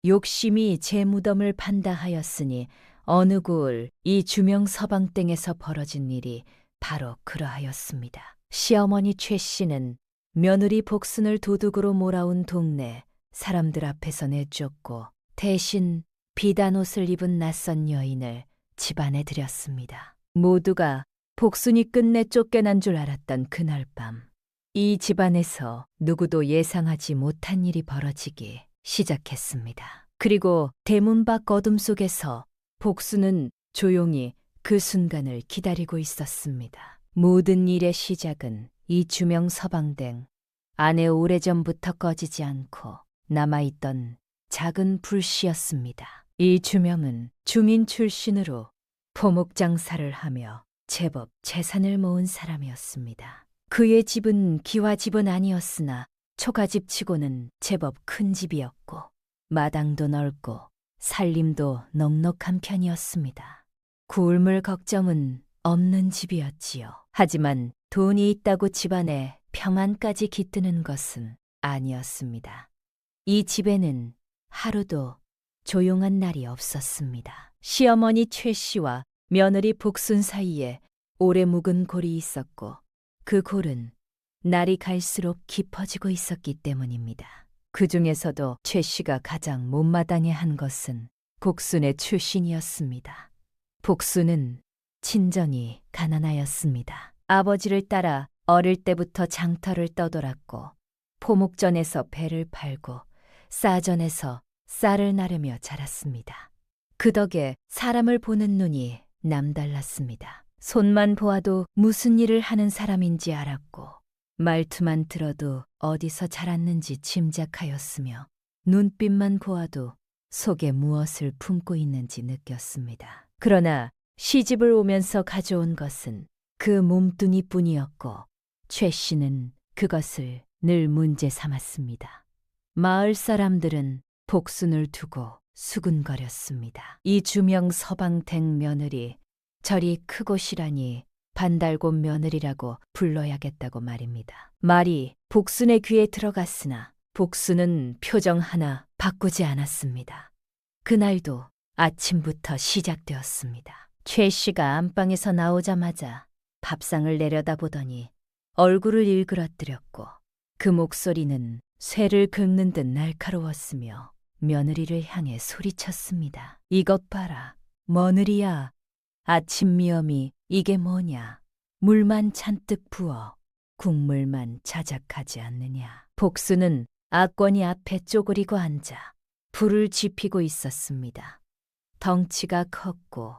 욕심이 제 무덤을 판다 하였으니 어느 구울 이 주명 서방땡에서 벌어진 일이 바로 그러하였습니다. 시어머니 최 씨는 며느리 복순을 도둑으로 몰아온 동네 사람들 앞에서 내쫓고 대신 비단 옷을 입은 낯선 여인을 집안에 들였습니다. 모두가 복순이 끝내 쫓겨난 줄 알았던 그날 밤, 이 집안에서 누구도 예상하지 못한 일이 벌어지기 시작했습니다. 그리고 대문 밖 어둠 속에서 복순은 조용히 그 순간을 기다리고 있었습니다. 모든 일의 시작은 이 주명 서방댕 안에 오래전부터 꺼지지 않고 남아있던 작은 불씨였습니다. 이 주명은 주민 출신으로 포목 장사를 하며 제법 재산을 모은 사람이었습니다. 그의 집은 기와집은 아니었으나 초가집치고는 제법 큰 집이었고 마당도 넓고 살림도 넉넉한 편이었습니다. 굴물 걱정은 없는 집이었지요. 하지만 돈이 있다고 집안에 평안까지 깃드는 것은 아니었습니다. 이 집에는 하루도 조용한 날이 없었습니다. 시어머니 최 씨와 며느리 복순 사이에 오래 묵은 골이 있었고 그 골은 날이 갈수록 깊어지고 있었기 때문입니다. 그 중에서도 최 씨가 가장 못마땅해 한 것은 복순의 출신이었습니다. 복순은 친정이 가난하였습니다. 아버지를 따라 어릴 때부터 장터를 떠돌았고 포목전에서 배를 팔고 싸전에서 쌀을 나르며 자랐습니다. 그 덕에 사람을 보는 눈이 남달랐습니다. 손만 보아도 무슨 일을 하는 사람인지 알았고 말투만 들어도 어디서 자랐는지 짐작하였으며 눈빛만 보아도 속에 무엇을 품고 있는지 느꼈습니다. 그러나 시집을 오면서 가져온 것은 그 몸뚱이뿐이었고 최 씨는 그것을 늘 문제 삼았습니다. 마을 사람들은 복순을 두고 수군거렸습니다. 이 주명 서방댁 며느리 저리 크고시라니 반달곰 며느리라고 불러야겠다고 말입니다. 말이 복순의 귀에 들어갔으나 복순은 표정 하나 바꾸지 않았습니다. 그날도 아침부터 시작되었습니다. 최 씨가 안방에서 나오자마자 밥상을 내려다보더니 얼굴을 일그러뜨렸고 그 목소리는 쇠를 긁는 듯 날카로웠으며 며느리를 향해 소리쳤습니다. 이것 봐라, 며느리야. 아침 미엄이 이게 뭐냐. 물만 잔뜩 부어 국물만 자작하지 않느냐. 복순은 악권이 앞에 쪼그리고 앉아 불을 지피고 있었습니다. 덩치가 컸고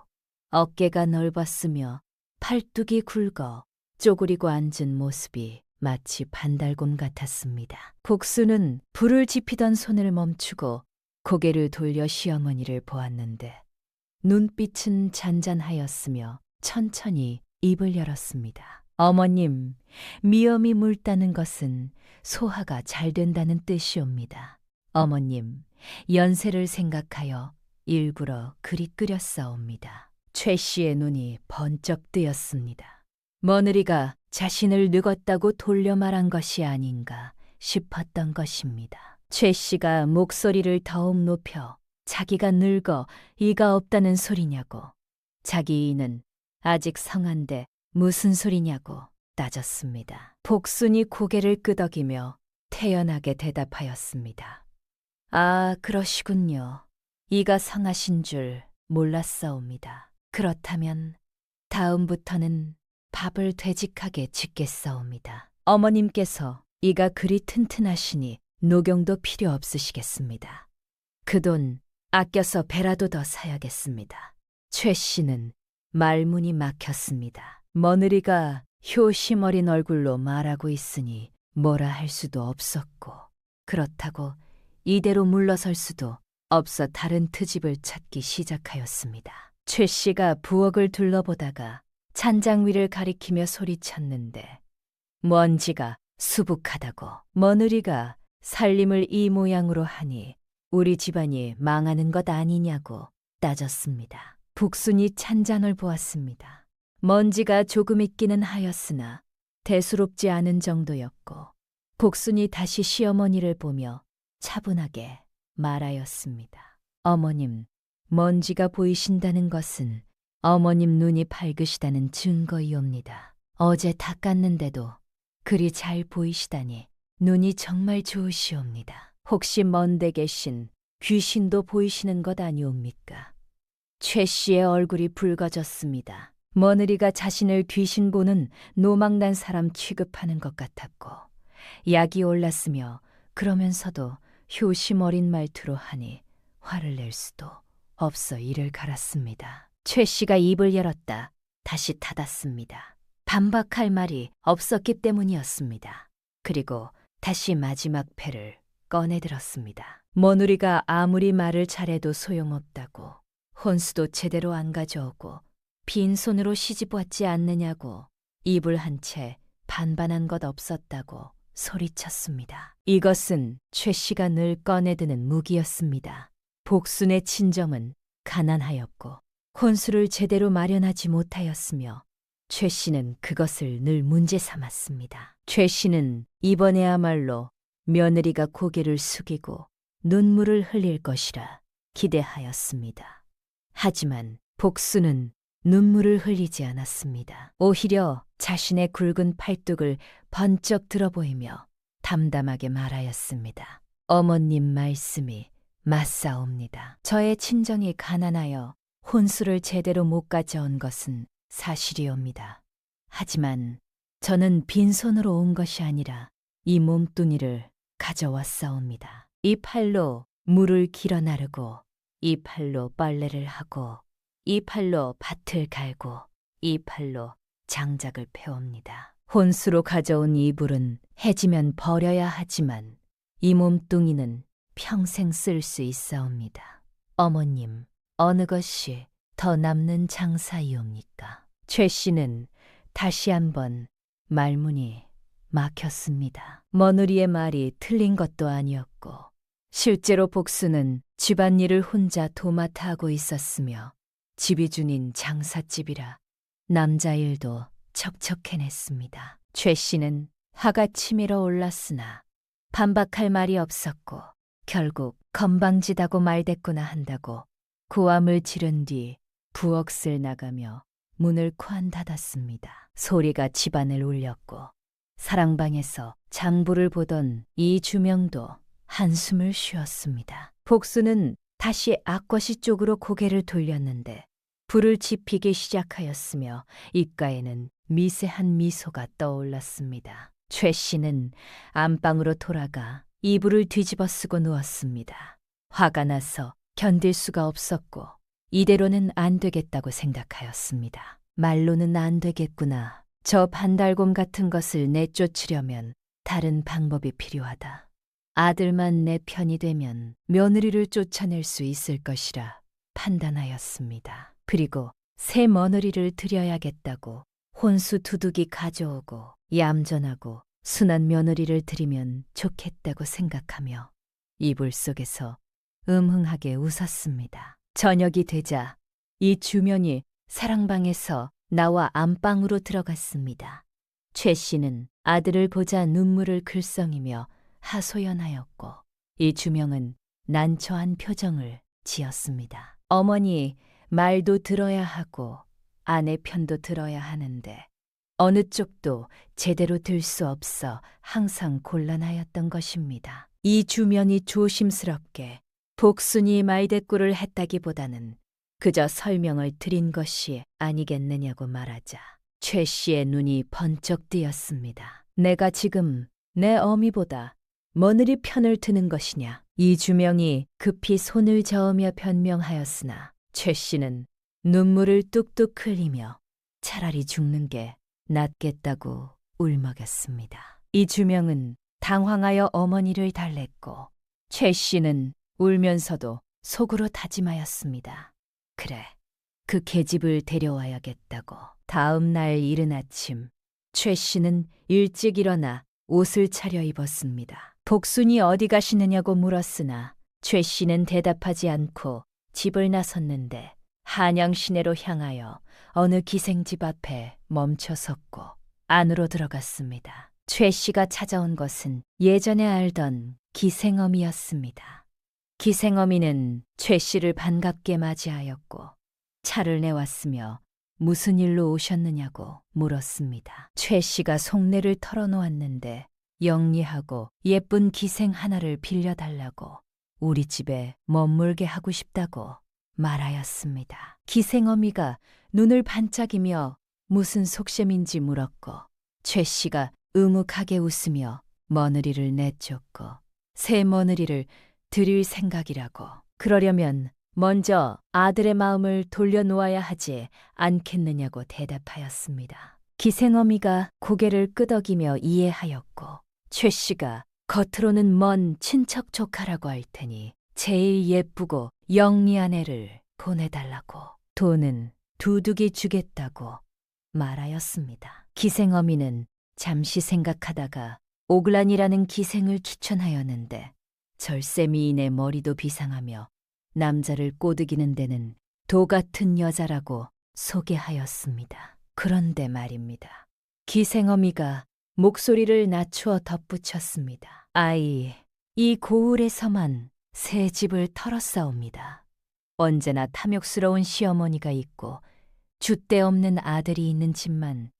어깨가 넓었으며 팔뚝이 굵어 쪼그리고 앉은 모습이 마치 반달곰 같았습니다. 복순은 불을 지피던 손을 멈추고 고개를 돌려 시어머니를 보았는데 눈빛은 잔잔하였으며 천천히 입을 열었습니다. 어머님, 미엄이 묽다는 것은 소화가 잘 된다는 뜻이옵니다. 어머님, 연세를 생각하여 일부러 그리 끓였사옵니다. 최 씨의 눈이 번쩍 뜨였습니다. 며느리가 자신을 늙었다고 돌려 말한 것이 아닌가 싶었던 것입니다. 최 씨가 목소리를 더욱 높여 자기가 늙어 이가 없다는 소리냐고, 자기 이는 아직 성한데 무슨 소리냐고 따졌습니다. 복순이 고개를 끄덕이며 태연하게 대답하였습니다. 아, 그러시군요. 이가 성하신 줄 몰랐사옵니다. 그렇다면 다음부터는 밥을 되직하게 짓겠사옵니다. 어머님께서 이가 그리 튼튼하시니 노경도 필요 없으시겠습니다. 그 돈 아껴서 배라도 더 사야겠습니다. 최 씨는 말문이 막혔습니다. 며느리가 효심 어린 얼굴로 말하고 있으니 뭐라 할 수도 없었고 그렇다고 이대로 물러설 수도 없어 다른 트집을 찾기 시작하였습니다. 최 씨가 부엌을 둘러보다가 찬장 위를 가리키며 소리쳤는데 먼지가 수북하다고, 며느리가 살림을 이 모양으로 하니 우리 집안이 망하는 것 아니냐고 따졌습니다. 복순이 찬장을 보았습니다. 먼지가 조금 있기는 하였으나 대수롭지 않은 정도였고 복순이 다시 시어머니를 보며 차분하게 말하였습니다. 어머님, 먼지가 보이신다는 것은 어머님 눈이 밝으시다는 증거이옵니다. 어제 닦았는데도 그리 잘 보이시다니 눈이 정말 좋으시옵니다. 혹시 먼데 계신 귀신도 보이시는 것 아니옵니까? 최 씨의 얼굴이 붉어졌습니다. 며느리가 자신을 귀신 보는 노망난 사람 취급하는 것 같았고 약이 올랐으며 그러면서도 효심 어린 말투로 하니 화를 낼 수도 없어 이를 갈았습니다. 최 씨가 입을 열었다 다시 닫았습니다. 반박할 말이 없었기 때문이었습니다. 그리고 다시 마지막 패를 꺼내들었습니다. 며느리가 아무리 말을 잘해도 소용없다고, 혼수도 제대로 안 가져오고 빈손으로 시집 왔지 않느냐고, 이불 한 채 반반한 것 없었다고 소리쳤습니다. 이것은 최 씨가 늘 꺼내드는 무기였습니다. 복순의 친정은 가난하였고 혼수를 제대로 마련하지 못하였으며 최 씨는 그것을 늘 문제 삼았습니다. 최 씨는 이번에야말로 며느리가 고개를 숙이고 눈물을 흘릴 것이라 기대하였습니다. 하지만 복순은 눈물을 흘리지 않았습니다. 오히려 자신의 굵은 팔뚝을 번쩍 들어 보이며 담담하게 말하였습니다. 어머님 말씀이 맞사옵니다. 저의 친정이 가난하여 혼수를 제대로 못 가져온 것은 사실이옵니다. 하지만 저는 빈손으로 온 것이 아니라 이 몸뚱이를 가져왔사옵니다. 이 팔로 물을 길어 나르고, 이 팔로 빨래를 하고, 이 팔로 밭을 갈고, 이 팔로 장작을 패옵니다. 혼수로 가져온 이불은 해지면 버려야 하지만 이 몸뚱이는 평생 쓸 수 있사옵니다. 어머님, 어느 것이 더 남는 장사이옵니까? 최 씨는 다시 한번 말문이 막혔습니다. 며느리의 말이 틀린 것도 아니었고 실제로 복수는 집안일을 혼자 도맡아 하고 있었으며 집이 주인 장삿집이라 남자일도 척척 해냈습니다. 최 씨는 화가 치밀어 올랐으나 반박할 말이 없었고 결국 건방지다고 말댔구나 한다고 고함을 지른 뒤 부엌을 나가며 문을 쾅 닫았습니다. 소리가 집안을 울렸고 사랑방에서 장부를 보던 이 주명도 한숨을 쉬었습니다. 복수는 다시 앞거시 쪽으로 고개를 돌렸는데 불을 지피기 시작하였으며 입가에는 미세한 미소가 떠올랐습니다. 최 씨는 안방으로 돌아가 이불을 뒤집어 쓰고 누웠습니다. 화가 나서 견딜 수가 없었고 이대로는 안 되겠다고 생각하였습니다. 말로는 안 되겠구나. 저 반달곰 같은 것을 내쫓으려면 다른 방법이 필요하다. 아들만 내 편이 되면 며느리를 쫓아낼 수 있을 것이라 판단하였습니다. 그리고 새 며느리를 들여야겠다고 혼수 두둑이 가져오고 얌전하고 순한 며느리를 들이면 좋겠다고 생각하며 이불 속에서 음흥하게 웃었습니다. 저녁이 되자 이 주명이 사랑방에서 나와 안방으로 들어갔습니다. 최 씨는 아들을 보자 눈물을 글썽이며 하소연하였고 이 주명은 난처한 표정을 지었습니다. 어머니 말도 들어야 하고 아내 편도 들어야 하는데 어느 쪽도 제대로 들 수 없어 항상 곤란하였던 것입니다. 이 주명이 조심스럽게 복순이 말대꾸를 했다기보다는 그저 설명을 드린 것이 아니겠느냐고 말하자 최 씨의 눈이 번쩍 뜨였습니다. 내가 지금 내 어미보다 며느리 편을 드는 것이냐? 이 주명이 급히 손을 저으며 변명하였으나 최 씨는 눈물을 뚝뚝 흘리며 차라리 죽는 게 낫겠다고 울먹였습니다. 이 주명은 당황하여 어머니를 달랬고 최 씨는 울면서도 속으로 다짐하였습니다. 그래, 그 계집을 데려와야겠다고. 다음 날 이른 아침 최 씨는 일찍 일어나 옷을 차려 입었습니다. 복순이 어디 가시느냐고 물었으나 최 씨는 대답하지 않고 집을 나섰는데 한양 시내로 향하여 어느 기생집 앞에 멈춰 섰고 안으로 들어갔습니다. 최 씨가 찾아온 것은 예전에 알던 기생엄이었습니다. 기생어미는 최 씨를 반갑게 맞이하였고 차를 내왔으며 무슨 일로 오셨느냐고 물었습니다. 최 씨가 속내를 털어놓았는데 영리하고 예쁜 기생 하나를 빌려달라고 우리 집에 머물게 하고 싶다고 말하였습니다. 기생어미가 눈을 반짝이며 무슨 속셈인지 물었고 최 씨가 의묵하게 웃으며 머느리를 내쫓고 새 머느리를 드릴 생각이라고. 그러려면 먼저 아들의 마음을 돌려놓아야 하지 않겠느냐고 대답하였습니다. 기생어미가 고개를 끄덕이며 이해하였고 최 씨가 겉으로는 먼 친척 조카라고 할 테니 제일 예쁘고 영리한 애를 보내달라고 돈은 두둑이 주겠다고 말하였습니다. 기생어미는 잠시 생각하다가 오글란이라는 기생을 추천하였는데 절세미인의 머리도 비상하며 남자를 꼬드기는 데는 도 같은 여자라고 소개하였습니다. 그런데 말입니다. 기생어미가 목소리를 낮추어 덧붙였습니다. 아이, 이 고을에서만 새 집을 털었사옵니다. 언제나 탐욕스러운 시어머니가 있고 줏대 없는 아들이 있는 집만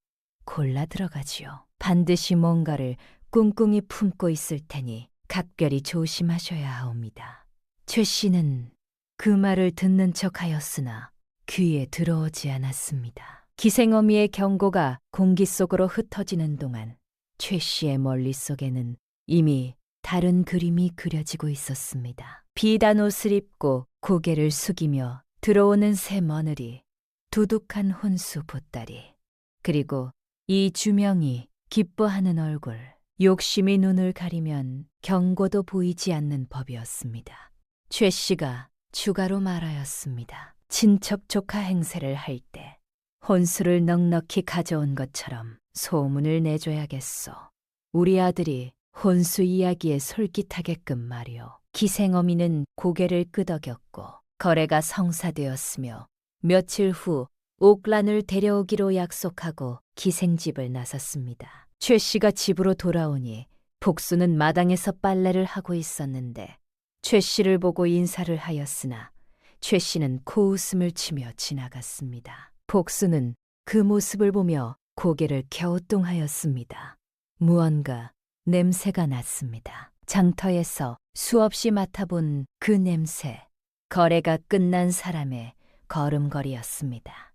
골라 들어가지요. 반드시 뭔가를 꿍꿍이 품고 있을 테니 각별히 조심하셔야 하옵니다. 최 씨는 그 말을 듣는 척하였으나 귀에 들어오지 않았습니다. 기생어미의 경고가 공기 속으로 흩어지는 동안 최 씨의 머릿속에는 이미 다른 그림이 그려지고 있었습니다. 비단 옷을 입고 고개를 숙이며 들어오는 새 머느리, 두둑한 혼수 보따리, 그리고 이 주명이 기뻐하는 얼굴, 욕심이 눈을 가리면 경고도 보이지 않는 법이었습니다. 최 씨가 추가로 말하였습니다. 친척 조카 행세를 할 때 혼수를 넉넉히 가져온 것처럼 소문을 내줘야겠소. 우리 아들이 혼수 이야기에 솔깃하게끔 말이오. 기생어미는 고개를 끄덕였고 거래가 성사되었으며 며칠 후 옥란을 데려오기로 약속하고 기생집을 나섰습니다. 최 씨가 집으로 돌아오니 복수는 마당에서 빨래를 하고 있었는데 최 씨를 보고 인사를 하였으나 최 씨는 코웃음을 치며 지나갔습니다. 복수는 그 모습을 보며 고개를 갸우뚱하였습니다. 무언가 냄새가 났습니다. 장터에서 수없이 맡아본 그 냄새, 거래가 끝난 사람의 걸음걸이였습니다.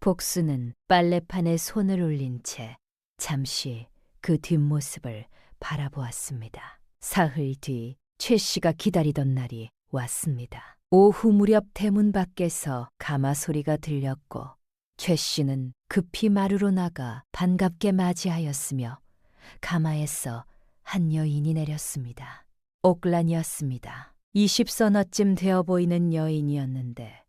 복수는 빨래판에 손을 올린 채 잠시 그 뒷모습을 바라보았습니다. 사흘 뒤 최 씨가 기다리던 날이 왔습니다. 오후 무렵 대문 밖에서 가마 소리가 들렸고 최 씨는 급히 마루로 나가 반갑게 맞이하였으며 가마에서 한 여인이 내렸습니다. 옥란이었습니다. 20서너쯤 되어 보이는 여인이었는데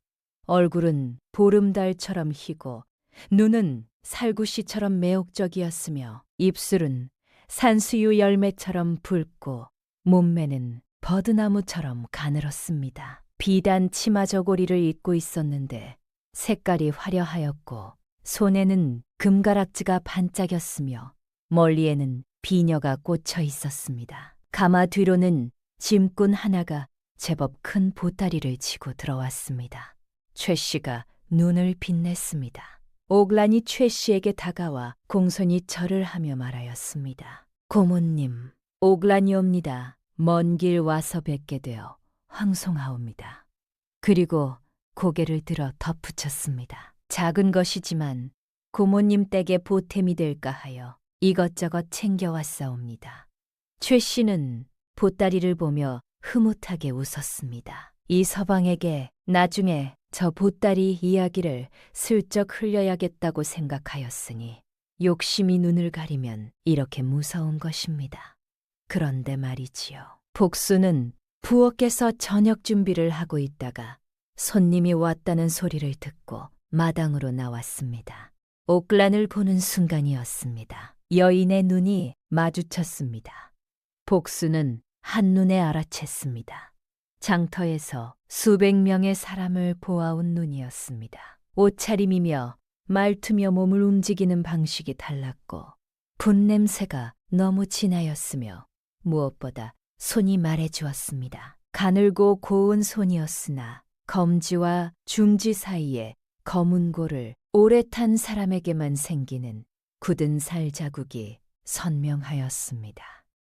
얼굴은 보름달처럼 희고 눈은 살구씨처럼 매혹적이었으며 입술은 산수유 열매처럼 붉고 몸매는 버드나무처럼 가늘었습니다. 비단 치마 저고리를 입고 있었는데 색깔이 화려하였고 손에는 금가락지가 반짝였으며 멀리에는 비녀가 꽂혀 있었습니다. 가마 뒤로는 짐꾼 하나가 제법 큰 보따리를 지고 들어왔습니다. 최 씨가 눈을 빛냈습니다. 옥란이 최 씨에게 다가와 공손히 절을 하며 말하였습니다. 고모님, 옥란이옵니다. 먼 길 와서 뵙게 되어 황송하옵니다. 그리고 고개를 들어 덧붙였습니다. 작은 것이지만 고모님 댁에 보탬이 될까 하여 이것저것 챙겨왔사옵니다. 최 씨는 보따리를 보며 흐뭇하게 웃었습니다. 이 서방에게 나중에 저 보따리 이야기를 슬쩍 흘려야겠다고 생각하였으니 욕심이 눈을 가리면 이렇게 무서운 것입니다. 그런데 말이지요. 복수는 부엌에서 저녁 준비를 하고 있다가 손님이 왔다는 소리를 듣고 마당으로 나왔습니다. 옥란을 보는 순간이었습니다. 여인의 눈이 마주쳤습니다. 복수는 한눈에 알아챘습니다. 장터에서 수백 명의 사람을 보아온 눈이었습니다. 옷차림이며 말투며 몸을 움직이는 방식이 달랐고 분냄새가 너무 진하였으며 무엇보다 손이 말해주었습니다. 가늘고 고운 손이었으나 검지와 중지 사이에 검은 골을 오래 탄 사람에게만 생기는 굳은 살 자국이 선명하였습니다.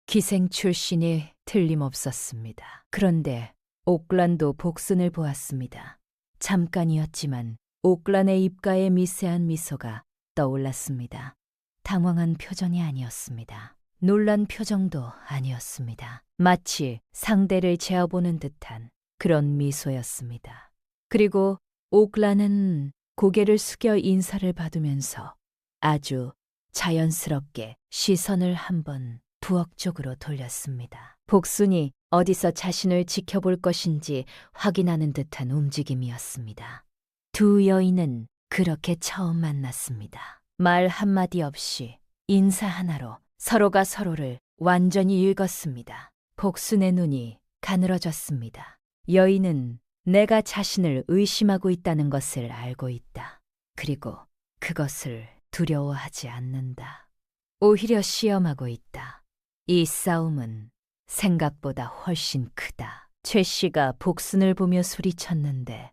기생 출신이 틀림없었습니다. 그런데 옥란도 복순을 보았습니다. 잠깐이었지만 옥란의 입가에 미세한 미소가 떠올랐습니다. 당황한 표정이 아니었습니다. 놀란 표정도 아니었습니다. 마치 상대를 재어보는 듯한 그런 미소였습니다. 그리고 옥란은 고개를 숙여 인사를 받으면서 아주 자연스럽게 시선을 한번 부엌 쪽으로 돌렸습니다. 복순이 어디서 자신을 지켜볼 것인지 확인하는 듯한 움직임이었습니다. 두 여인은 그렇게 처음 만났습니다. 말 한마디 없이 인사 하나로 서로가 서로를 완전히 읽었습니다. 복순의 눈이 가늘어졌습니다. 여인은 내가 자신을 의심하고 있다는 것을 알고 있다. 그리고 그것을 두려워하지 않는다. 오히려 시험하고 있다. 이 싸움은 생각보다 훨씬 크다. 최 씨가 복순을 보며 소리쳤는데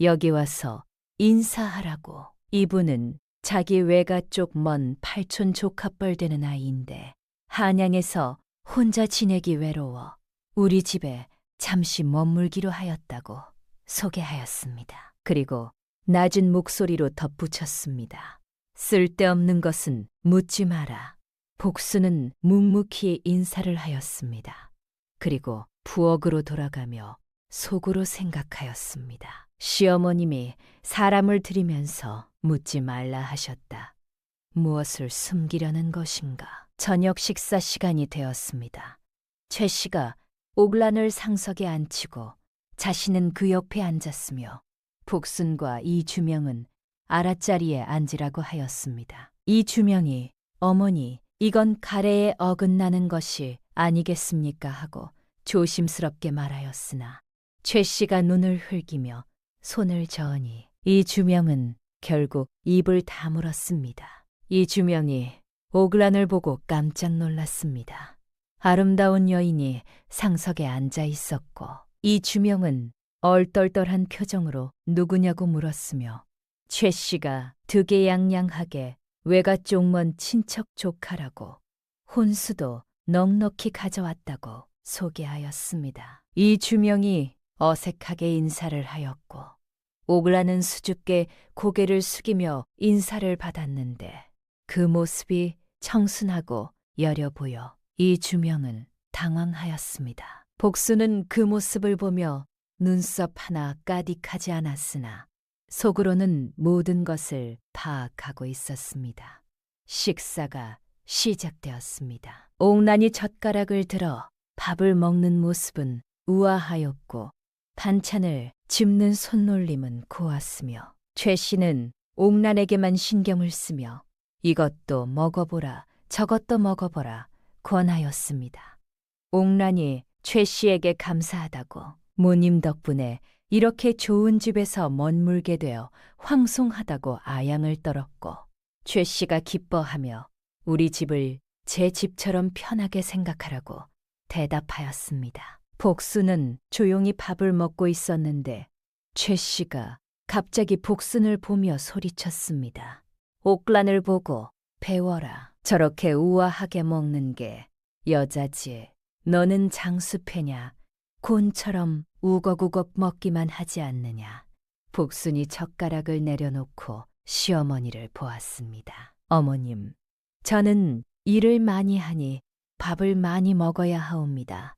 여기 와서 인사하라고. 이분은 자기 외가 쪽 먼 팔촌 조카뻘 되는 아이인데 한양에서 혼자 지내기 외로워 우리 집에 잠시 머물기로 하였다고 소개하였습니다. 그리고 낮은 목소리로 덧붙였습니다. 쓸데없는 것은 묻지 마라. 복수는 묵묵히 인사를 하였습니다. 그리고 부엌으로 돌아가며 속으로 생각하였습니다. 시어머님이 사람을 들이면서 묻지 말라 하셨다. 무엇을 숨기려는 것인가? 저녁 식사 시간이 되었습니다. 최 씨가 옥란을 상석에 앉히고 자신은 그 옆에 앉았으며 복순과 이주명은 아랫자리에 앉으라고 하였습니다. 이주명이 어머니, 이건 가래에 어긋나는 것이 아니겠습니까? 하고 조심스럽게 말하였으나 최 씨가 눈을 흘기며 손을 저으니 이주명은 결국 입을 다물었습니다. 이주명이 옥란을 보고 깜짝 놀랐습니다. 아름다운 여인이 상석에 앉아 있었고 이주명은 얼떨떨한 표정으로 누구냐고 물었으며 최 씨가 득의양양하게 외가 쪽 먼 친척 조카라고 혼수도 넉넉히 가져왔다고 소개하였습니다. 이주명이 어색하게 인사를 하였고 옥란은 수줍게 고개를 숙이며 인사를 받았는데 그 모습이 청순하고 여려 보여 이주명은 당황하였습니다. 복수는 그 모습을 보며 눈썹 하나 까딕하지 않았으나 속으로는 모든 것을 파악하고 있었습니다. 식사가 시작되었습니다. 옥란이 젓가락을 들어 밥을 먹는 모습은 우아하였고 반찬을 짚는 손놀림은 고왔으며 최 씨는 옥란에게만 신경을 쓰며 이것도 먹어보라 저것도 먹어보라 권하였습니다. 옥란이 최 씨에게 감사하다고 모님 덕분에 이렇게 좋은 집에서 머물게 되어 황송하다고 아양을 떨었고 최 씨가 기뻐하며 우리 집을 제 집처럼 편하게 생각하라고 대답하였습니다. 복순은 조용히 밥을 먹고 있었는데 최 씨가 갑자기 복순을 보며 소리쳤습니다. 옥란을 보고 배워라. 저렇게 우아하게 먹는 게 여자지. 너는 장수패냐? 곤처럼 우걱우걱 먹기만 하지 않느냐. 복순이 젓가락을 내려놓고 시어머니를 보았습니다. 어머님, 저는 일을 많이 하니 밥을 많이 먹어야 하옵니다.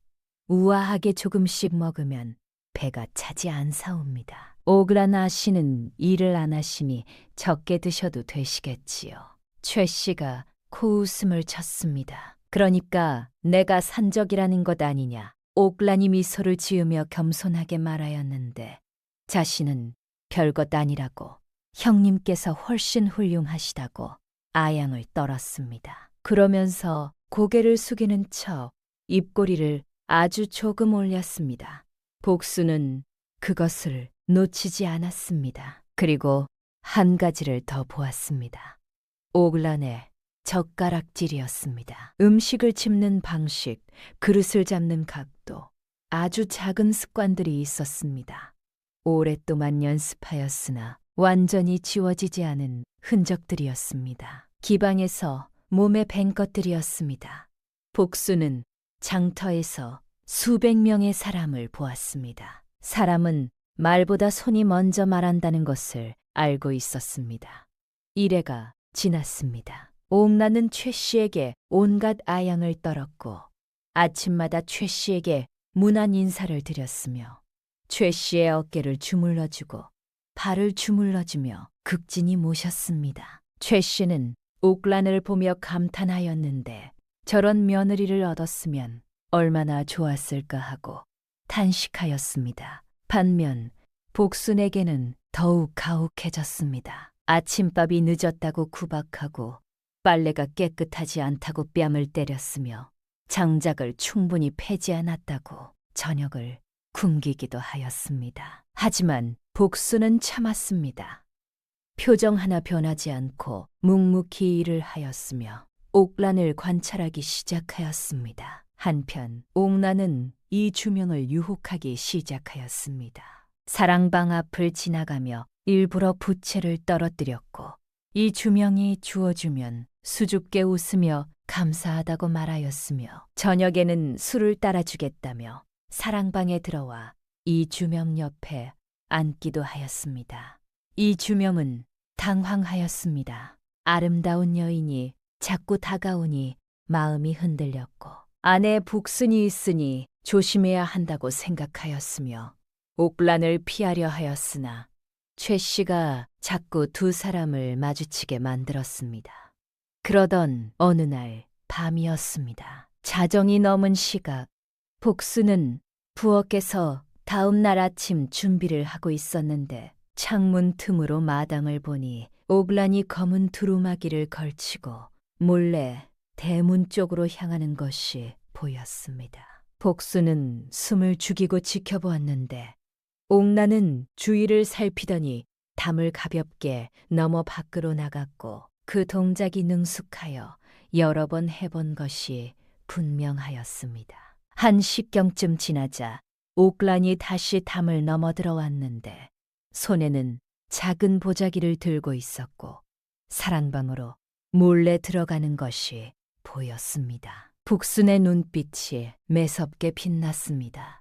우아하게 조금씩 먹으면 배가 차지 않사옵니다. 옥란 아씨는 일을 안 하시니 적게 드셔도 되시겠지요. 최 씨가 코웃음을 쳤습니다. 그러니까 내가 산적이라는 것 아니냐. 옥란이 미소를 지으며 겸손하게 말하였는데 자신은 별것 아니라고 형님께서 훨씬 훌륭하시다고 아양을 떨었습니다. 그러면서 고개를 숙이는 척 입꼬리를 아주 조금 올렸습니다. 복수는 그것을 놓치지 않았습니다. 그리고 한 가지를 더 보았습니다. 옥란의 젓가락질이었습니다. 음식을 짚는 방식, 그릇을 잡는 각도, 아주 작은 습관들이 있었습니다. 오랫동안 연습하였으나 완전히 지워지지 않은 흔적들이었습니다. 기방에서 몸에 밴 것들이었습니다. 복수는 장터에서 수백 명의 사람을 보았습니다. 사람은 말보다 손이 먼저 말한다는 것을 알고 있었습니다. 이래가 지났습니다. 옥라는 최 씨에게 온갖 아양을 떨었고 아침마다 최 씨에게 문안 인사를 드렸으며 최 씨의 어깨를 주물러주고 발을 주물러주며 극진히 모셨습니다. 최 씨는 옥란을 보며 감탄하였는데 저런 며느리를 얻었으면 얼마나 좋았을까 하고 탄식하였습니다. 반면 복순에게는 더욱 가혹해졌습니다. 아침밥이 늦었다고 구박하고 빨래가 깨끗하지 않다고 뺨을 때렸으며 장작을 충분히 패지 않았다고 저녁을 굶기기도 하였습니다. 하지만 복수는 참았습니다. 표정 하나 변하지 않고 묵묵히 일을 하였으며 옥란을 관찰하기 시작하였습니다. 한편 옥란은 이 주명을 유혹하기 시작하였습니다. 사랑방 앞을 지나가며 일부러 부채를 떨어뜨렸고 이 주명이 주어주면 수줍게 웃으며 감사하다고 말하였으며 저녁에는 술을 따라주겠다며 사랑방에 들어와 이 주명 옆에 앉기도 하였습니다. 이 주명은 당황하였습니다. 아름다운 여인이 자꾸 다가오니 마음이 흔들렸고 안에 복순이 있으니 조심해야 한다고 생각하였으며 옥란을 피하려 하였으나 최 씨가 자꾸 두 사람을 마주치게 만들었습니다. 그러던 어느 날 밤이었습니다. 자정이 넘은 시각, 복수는 부엌에서 다음 날 아침 준비를 하고 있었는데 창문 틈으로 마당을 보니 옥란이 검은 두루마기를 걸치고 몰래 대문 쪽으로 향하는 것이 보였습니다. 복수는 숨을 죽이고 지켜보았는데 옥란은 주위를 살피더니 담을 가볍게 넘어 밖으로 나갔고 그 동작이 능숙하여 여러 번 해본 것이 분명하였습니다. 한 식경쯤 지나자 옥란이 다시 담을 넘어 들어왔는데 손에는 작은 보자기를 들고 있었고 사랑방으로 몰래 들어가는 것이 보였습니다. 복순의 눈빛이 매섭게 빛났습니다.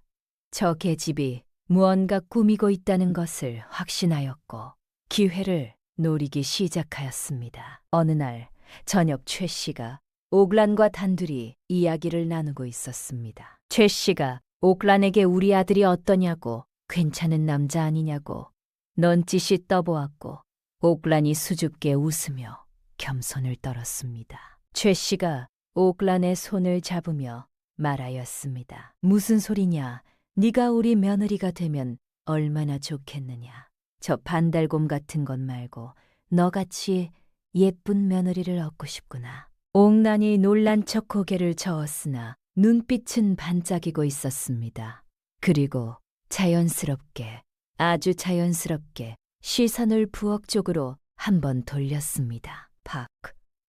저 계집이 무언가 꾸미고 있다는 것을 확신하였고 기회를 노리기 시작하였습니다. 어느 날 저녁 최 씨가 옥란과 단둘이 이야기를 나누고 있었습니다. 최 씨가 옥란에게 우리 아들이 어떠냐고 괜찮은 남자 아니냐고 넌짓이 떠보았고 옥란이 수줍게 웃으며 겸손을 떨었습니다. 최 씨가 옥란의 손을 잡으며 말하였습니다. 무슨 소리냐? 네가 우리 며느리가 되면 얼마나 좋겠느냐. 저 반달곰 같은 것 말고 너같이 예쁜 며느리를 얻고 싶구나. 옥란이 놀란 척 고개를 저었으나 눈빛은 반짝이고 있었습니다. 그리고 자연스럽게, 아주 자연스럽게 시선을 부엌 쪽으로 한번 돌렸습니다. 밖,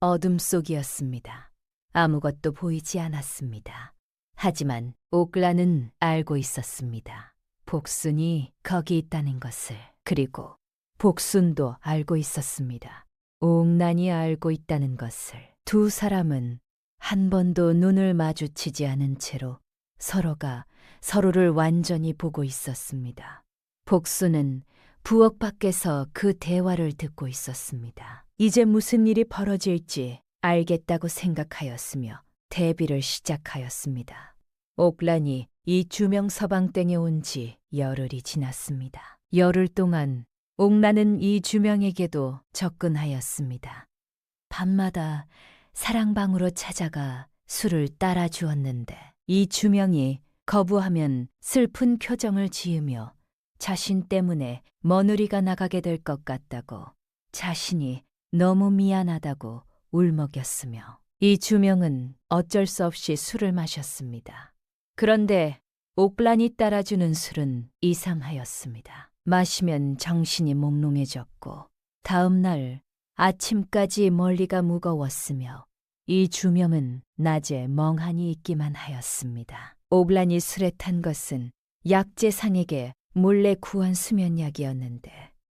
어둠 속이었습니다. 아무것도 보이지 않았습니다. 하지만 옥란은 알고 있었습니다. 복순이 거기 있다는 것을. 그리고 복순도 알고 있었습니다. 옥란이 알고 있다는 것을. 두 사람은 한 번도 눈을 마주치지 않은 채로 서로가 서로를 완전히 보고 있었습니다. 복순은 부엌 밖에서 그 대화를 듣고 있었습니다. 이제 무슨 일이 벌어질지 알겠다고 생각하였으며 대비를 시작하였습니다. 옥란이 이 주명 서방땡에 온 지 열흘이 지났습니다. 열흘 동안 옥란은 이 주명에게도 접근하였습니다. 밤마다 사랑방으로 찾아가 술을 따라 주었는데 이 주명이 거부하면 슬픈 표정을 지으며 자신 때문에 며느리가 나가게 될 것 같다고 자신이 너무 미안하다고 울먹였으며 이 주명은 어쩔 수 없이 술을 마셨습니다. 그런데 옥란이 따라주는 술은 이상하였습니다. 마시면 정신이 몽롱해졌고 다음 날 아침까지 멀리가 무거웠으며 이 주명은 낮에 멍하니 있기만 하였습니다. 옥란이 술에 탄 것은 약재상에게 몰래 구한 수면약이었는데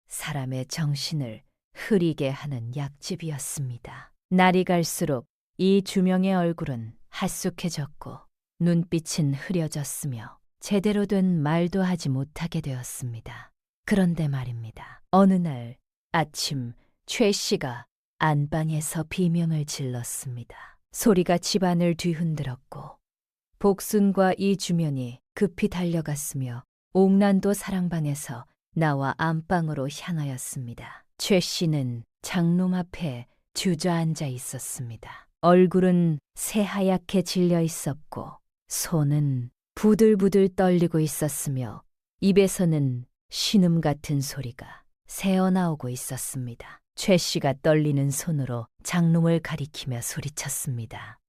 사람의 정신을 흐리게 하는 약집이었습니다. 날이 갈수록 이 주명의 얼굴은 핫쑥해졌고 눈빛은 흐려졌으며 제대로 된 말도 하지 못하게 되었습니다. 그런데 말입니다. 어느 날 아침 최 씨가 안방에서 비명을 질렀습니다. 소리가 집안을 뒤흔들었고 복순과 이주명이 급히 달려갔으며 옥란도 사랑방에서 나와 안방으로 향하였습니다. 최 씨는 장롱 앞에 주저앉아 있었습니다. 얼굴은 새하얗게 질려 있었고 손은 부들부들 떨리고 있었으며 입에서는 신음 같은 소리가 새어나오고 있었습니다. 최 씨가 떨리는 손으로 장롱을 가리키며 소리쳤습니다.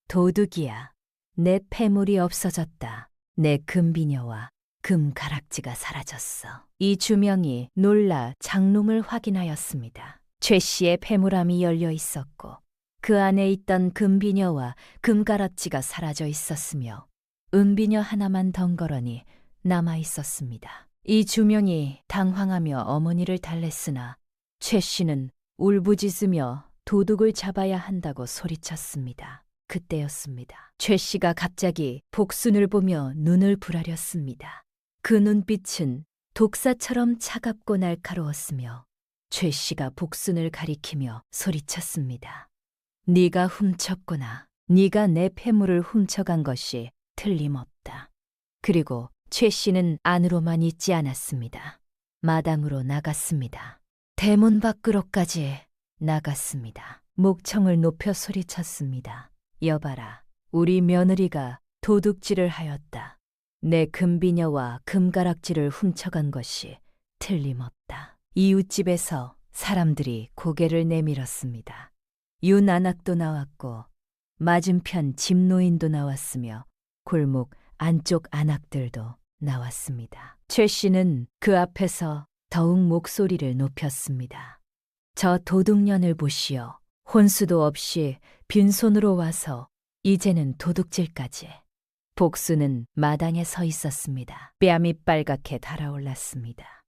도둑이야. 내 폐물이 없어졌다. 내 금비녀와 금가락지가 사라졌어. 이주명이 놀라 장롱을 확인하였습니다. 최 씨의 폐물함이 열려 있었고 그 안에 있던 금비녀와 금가락지가 사라져 있었으며 은비녀 하나만 덩그러니 남아 있었습니다. 이주명이 당황하며 어머니를 달랬으나 최 씨는 울부짖으며 도둑을 잡아야 한다고 소리쳤습니다. 그때였습니다. 최 씨가 갑자기 복순을 보며 눈을 부라렸습니다. 그 눈빛은 독사처럼 차갑고 날카로웠으며 최 씨가 복순을 가리키며 소리쳤습니다. 네가 훔쳤구나. 네가 내 폐물을 훔쳐간 것이 틀림없다. 그리고 최 씨는 안으로만 있지 않았습니다. 마당으로 나갔습니다. 대문 밖으로까지 나갔습니다. 목청을 높여 소리쳤습니다. 여봐라, 우리 며느리가 도둑질을 하였다. 내 금비녀와 금가락지를 훔쳐간 것이 틀림없다. 이웃집에서 사람들이 고개를 내밀었습니다. 윤안악도 나왔고 맞은편 집노인도 나왔으며 골목 안쪽 안악들도 나왔습니다. 최 씨는 그 앞에서 더욱 목소리를 높였습니다. 저 도둑년을 보시오. 혼수도 없이 빈손으로 와서 이제는 도둑질까지. 복수는 마당에 서 있었습니다. 뺨이 빨갛게 달아올랐습니다.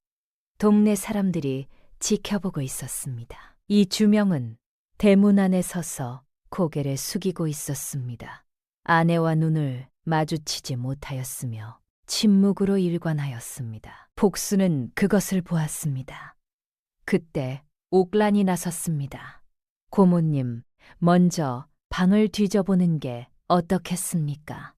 동네 사람들이 지켜보고 있었습니다. 이 주명은 대문 안에 서서 고개를 숙이고 있었습니다. 아내와 눈을 마주치지 못하였으며 침묵으로 일관하였습니다. 복수는 그것을 보았습니다. 그때 옥란이 나섰습니다. 고모님, 먼저 방을 뒤져보는 게 어떻겠습니까?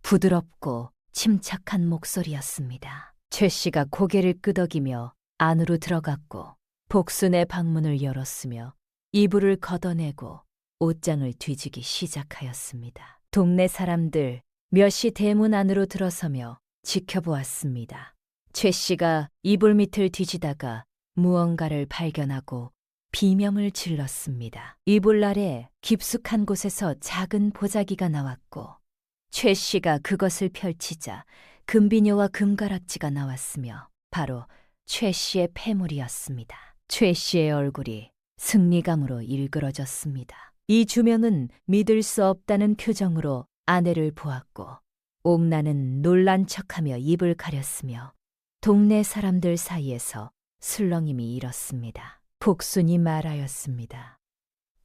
부드럽고 침착한 목소리였습니다. 최 씨가 고개를 끄덕이며 안으로 들어갔고 복순의 방문을 열었으며 이불을 걷어내고 옷장을 뒤지기 시작하였습니다. 동네 사람들 몇이 대문 안으로 들어서며 지켜보았습니다. 최 씨가 이불 밑을 뒤지다가 무언가를 발견하고 비명을 질렀습니다. 이불 아래 깊숙한 곳에서 작은 보자기가 나왔고 최 씨가 그것을 펼치자 금비녀와 금가락지가 나왔으며 바로 최 씨의 폐물이었습니다. 최 씨의 얼굴이 승리감으로 일그러졌습니다. 이 주명은 믿을 수 없다는 표정으로 아내를 보았고 옥란은 놀란 척하며 입을 가렸으며 동네 사람들 사이에서 술렁임이 일었습니다. 복순이 말하였습니다.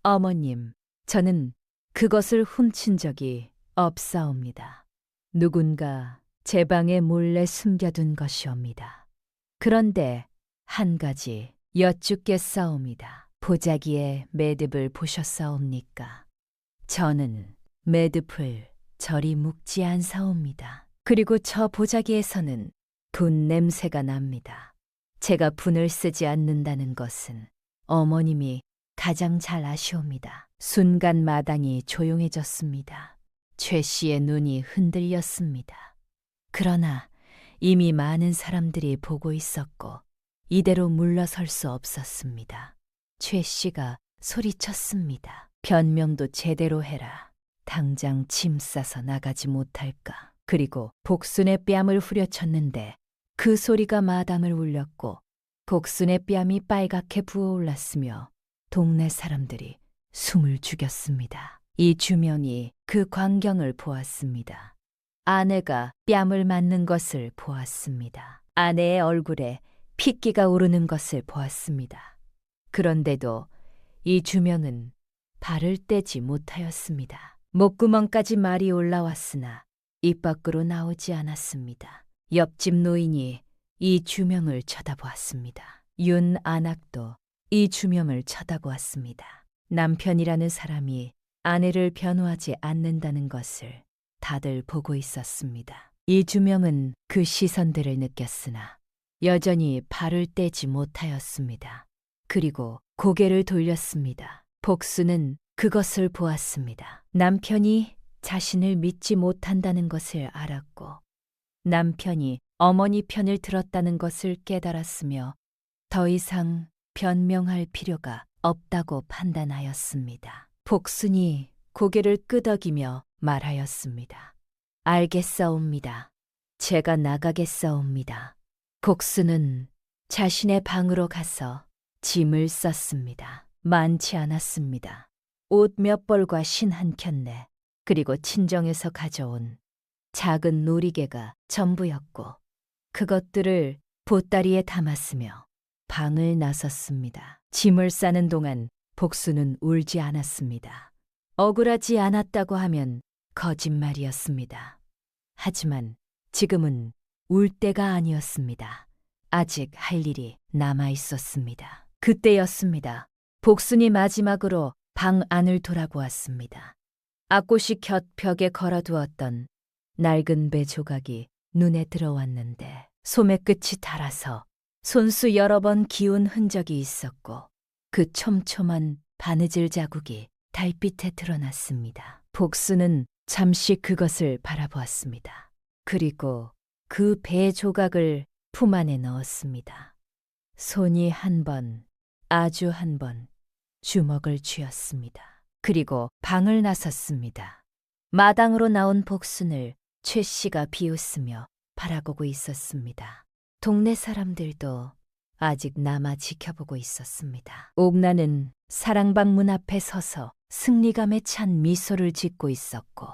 어머님, 저는 그것을 훔친 적이 없사옵니다. 누군가 제 방에 몰래 숨겨둔 것이옵니다. 그런데 한 가지 여쭙겠사옵니다. 보자기에 매듭을 보셨사옵니까? 저는 매듭을 저리 묶지 않사옵니다. 그리고 저 보자기에서는 분 냄새가 납니다. 제가 분을 쓰지 않는다는 것은 어머님이 가장 잘 아시옵니다. 순간 마당이 조용해졌습니다. 최 씨의 눈이 흔들렸습니다. 그러나 이미 많은 사람들이 보고 있었고 이대로 물러설 수 없었습니다. 최 씨가 소리쳤습니다. 변명도 제대로 해라. 당장 짐 싸서 나가지 못할까. 그리고 복순의 뺨을 후려쳤는데 그 소리가 마당을 울렸고 복순의 뺨이 빨갛게 부어올랐으며 동네 사람들이 숨을 죽였습니다. 이 주명이 그 광경을 보았습니다. 아내가 뺨을 맞는 것을 보았습니다. 아내의 얼굴에 핏기가 오르는 것을 보았습니다. 그런데도 이 주명은 발을 떼지 못하였습니다. 목구멍까지 말이 올라왔으나 입 밖으로 나오지 않았습니다. 옆집 노인이 이 주명을 쳐다보았습니다. 윤 안악도 이 주명을 쳐다보았습니다. 남편이라는 사람이 아내를 변호하지 않는다는 것을 다들 보고 있었습니다. 이 주명은 그 시선들을 느꼈으나 여전히 발을 떼지 못하였습니다. 그리고 고개를 돌렸습니다. 복수는 그것을 보았습니다. 남편이 자신을 믿지 못한다는 것을 알았고 남편이 어머니 편을 들었다는 것을 깨달았으며 더 이상 변명할 필요가 없다고 판단하였습니다. 복순이 고개를 끄덕이며 말하였습니다. 알겠사옵니다. 제가 나가겠사옵니다. 복순은 자신의 방으로 가서 짐을 쌌습니다. 많지 않았습니다. 옷 몇 벌과 신 한 켤레, 그리고 친정에서 가져온 작은 놀이개가 전부였고 그것들을 보따리에 담았으며 방을 나섰습니다. 짐을 싸는 동안 복수는 울지 않았습니다. 억울하지 않았다고 하면 거짓말이었습니다. 하지만 지금은 울 때가 아니었습니다. 아직 할 일이 남아 있었습니다. 그때였습니다. 복순이 마지막으로 방 안을 돌아보았습니다. 앞곳이 곁 벽에 걸어두었던 낡은 배 조각이 눈에 들어왔는데 소매 끝이 닳아서 손수 여러 번 기운 흔적이 있었고 그 촘촘한 바느질 자국이 달빛에 드러났습니다. 복수는 잠시 그것을 바라보았습니다. 그리고 그 배 조각을 품 안에 넣었습니다. 손이 한 번, 아주 한 번 주먹을 쥐었습니다. 그리고 방을 나섰습니다. 마당으로 나온 복순을 최 씨가 비웃으며 바라보고 있었습니다. 동네 사람들도 아직 남아 지켜보고 있었습니다. 옥나는 사랑방 문 앞에 서서 승리감에 찬 미소를 짓고 있었고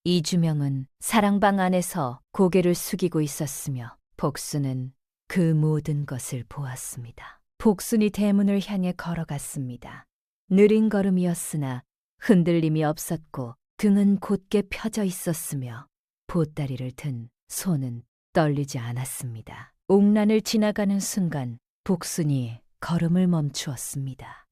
이주명은 사랑방 안에서 고개를 숙이고 있었으며 복순은 그 모든 것을 보았습니다. 복순이 대문을 향해 걸어갔습니다. 느린 걸음이었으나 흔들림이 없었고 등은 곧게 펴져 있었으며 보따리를 든 손은 떨리지 않았습니다. 옥란을 지나가는 순간 복순이 걸음을 멈추었습니다.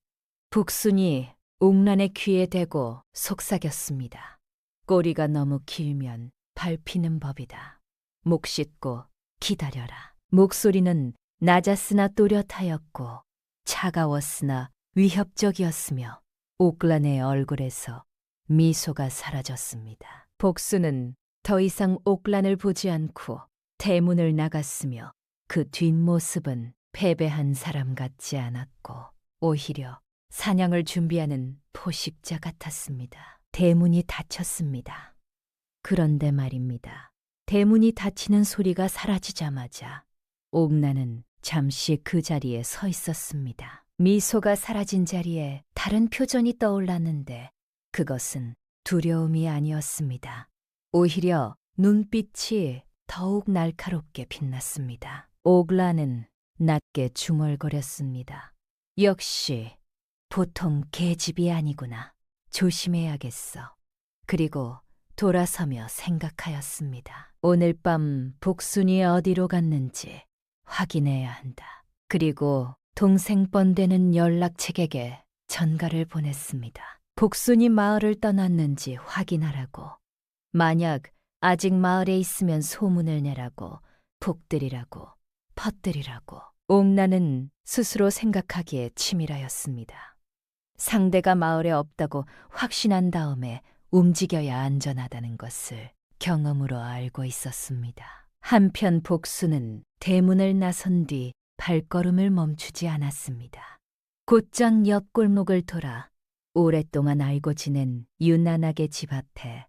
복순이 옥란의 귀에 대고 속삭였습니다. 꼬리가 너무 길면 밟히는 법이다. 목 씻고 기다려라. 목소리는 낮았으나 또렷하였고 차가웠으나 위협적이었으며 옥란의 얼굴에서 미소가 사라졌습니다. 복수는 더 이상 옥란을 보지 않고 대문을 나갔으며 그 뒷모습은 패배한 사람 같지 않았고 오히려 사냥을 준비하는 포식자 같았습니다. 대문이 닫혔습니다. 그런데 말입니다. 대문이 닫히는 소리가 사라지자마자 옥란은 잠시 그 자리에 서 있었습니다. 미소가 사라진 자리에 다른 표정이 떠올랐는데 그것은 두려움이 아니었습니다. 오히려 눈빛이 더욱 날카롭게 빛났습니다. 옥란은 낮게 중얼거렸습니다. 역시 보통 계집이 아니구나. 조심해야겠어. 그리고 돌아서며 생각하였습니다. 오늘 밤 복순이 어디로 갔는지 확인해야 한다. 그리고 동생 뻔되는 연락책에게 전가를 보냈습니다. 복순이 마을을 떠났는지 확인하라고. 만약 아직 마을에 있으면 소문을 내라고, 북들이라고, 퍼뜨리라고. 옥나는 스스로 생각하기에 치밀하였습니다. 상대가 마을에 없다고 확신한 다음에 움직여야 안전하다는 것을 경험으로 알고 있었습니다. 한편 복수는 대문을 나선 뒤 발걸음을 멈추지 않았습니다. 곧장 옆 골목을 돌아 오랫동안 알고 지낸 윤난학의 집 앞에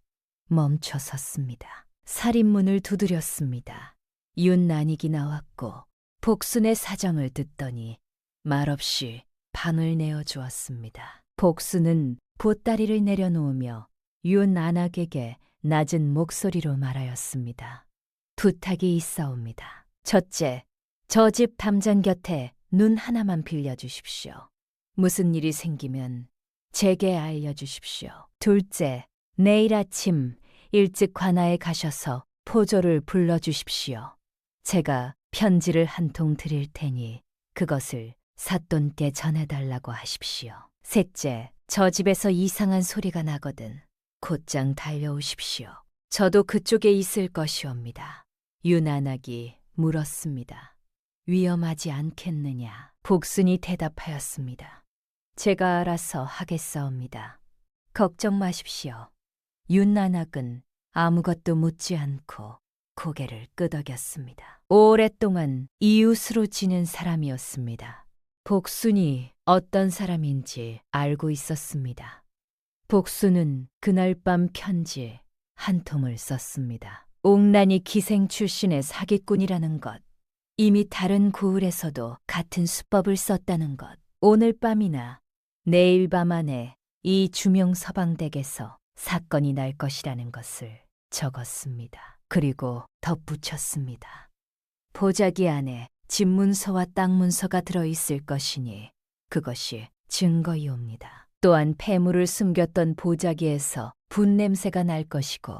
멈춰 섰습니다. 살인문을 두드렸습니다. 윤난익이 나왔고 복순의 사정을 듣더니 말없이 방을 내어주었습니다. 복순은 보따리를 내려놓으며 윤난학에게 낮은 목소리로 말하였습니다. 부탁이 있사옵니다. 첫째, 저 집 담장 곁에 눈 하나만 빌려주십시오. 무슨 일이 생기면 제게 알려주십시오. 둘째, 내일 아침 일찍 관아에 가셔서 포조를 불러주십시오. 제가 편지를 한 통 드릴 테니 그것을 삿돈께 전해달라고 하십시오. 셋째, 저 집에서 이상한 소리가 나거든 곧장 달려오십시오. 저도 그쪽에 있을 것이옵니다. 유난하기 물었습니다. 위험하지 않겠느냐? 복순이 대답하였습니다. 제가 알아서 하겠사옵니다. 걱정 마십시오. 윤난학은 아무것도 묻지 않고 고개를 끄덕였습니다. 오랫동안 이웃으로 지낸 사람이었습니다. 복순이 어떤 사람인지 알고 있었습니다. 복순은 그날 밤 편지 한 통을 썼습니다. 옥란이 기생 출신의 사기꾼이라는 것, 이미 다른 고을에서도 같은 수법을 썼다는 것, 오늘 밤이나 내일 밤 안에 이 주명 서방댁에서 사건이 날 것이라는 것을 적었습니다. 그리고 덧붙였습니다. 보자기 안에 집문서와 땅문서가 들어있을 것이니 그것이 증거이옵니다. 또한 폐물을 숨겼던 보자기에서 분냄새가 날 것이고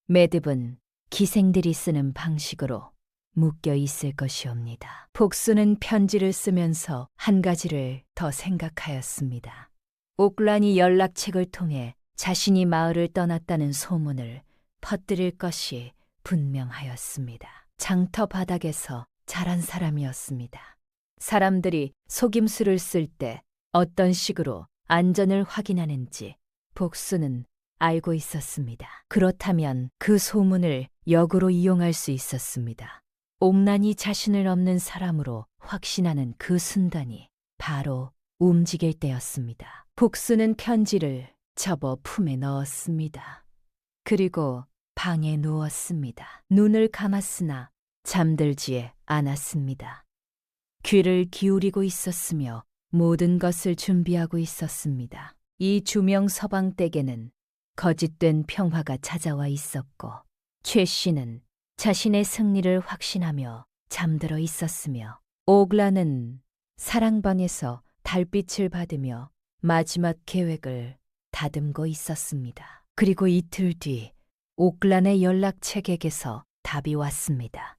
매듭은 기생들이 쓰는 방식으로 묶여 있을 것이옵니다. 복수는 편지를 쓰면서 한 가지를 더 생각하였습니다. 옥란이 연락책을 통해 자신이 마을을 떠났다는 소문을 퍼뜨릴 것이 분명하였습니다. 장터 바닥에서 자란 사람이었습니다. 사람들이 속임수를 쓸 때 어떤 식으로 안전을 확인하는지 복수는 알고 있었습니다. 그렇다면 그 소문을 역으로 이용할 수 있었습니다. 옥란이 자신을 없는 사람으로 확신하는 그 순간이 바로 움직일 때였습니다. 복수는 편지를 접어 품에 넣었습니다. 그리고 방에 누웠습니다. 눈을 감았으나 잠들지 않았습니다. 귀를 기울이고 있었으며 모든 것을 준비하고 있었습니다. 이 주명 서방댁에는 거짓된 평화가 찾아와 있었고 최 씨는 자신의 승리를 확신하며 잠들어 있었으며 옥란은 사랑방에서 달빛을 받으며 마지막 계획을 다듬고 있었습니다. 그리고 이틀 뒤 옥란의 연락책에게서 답이 왔습니다.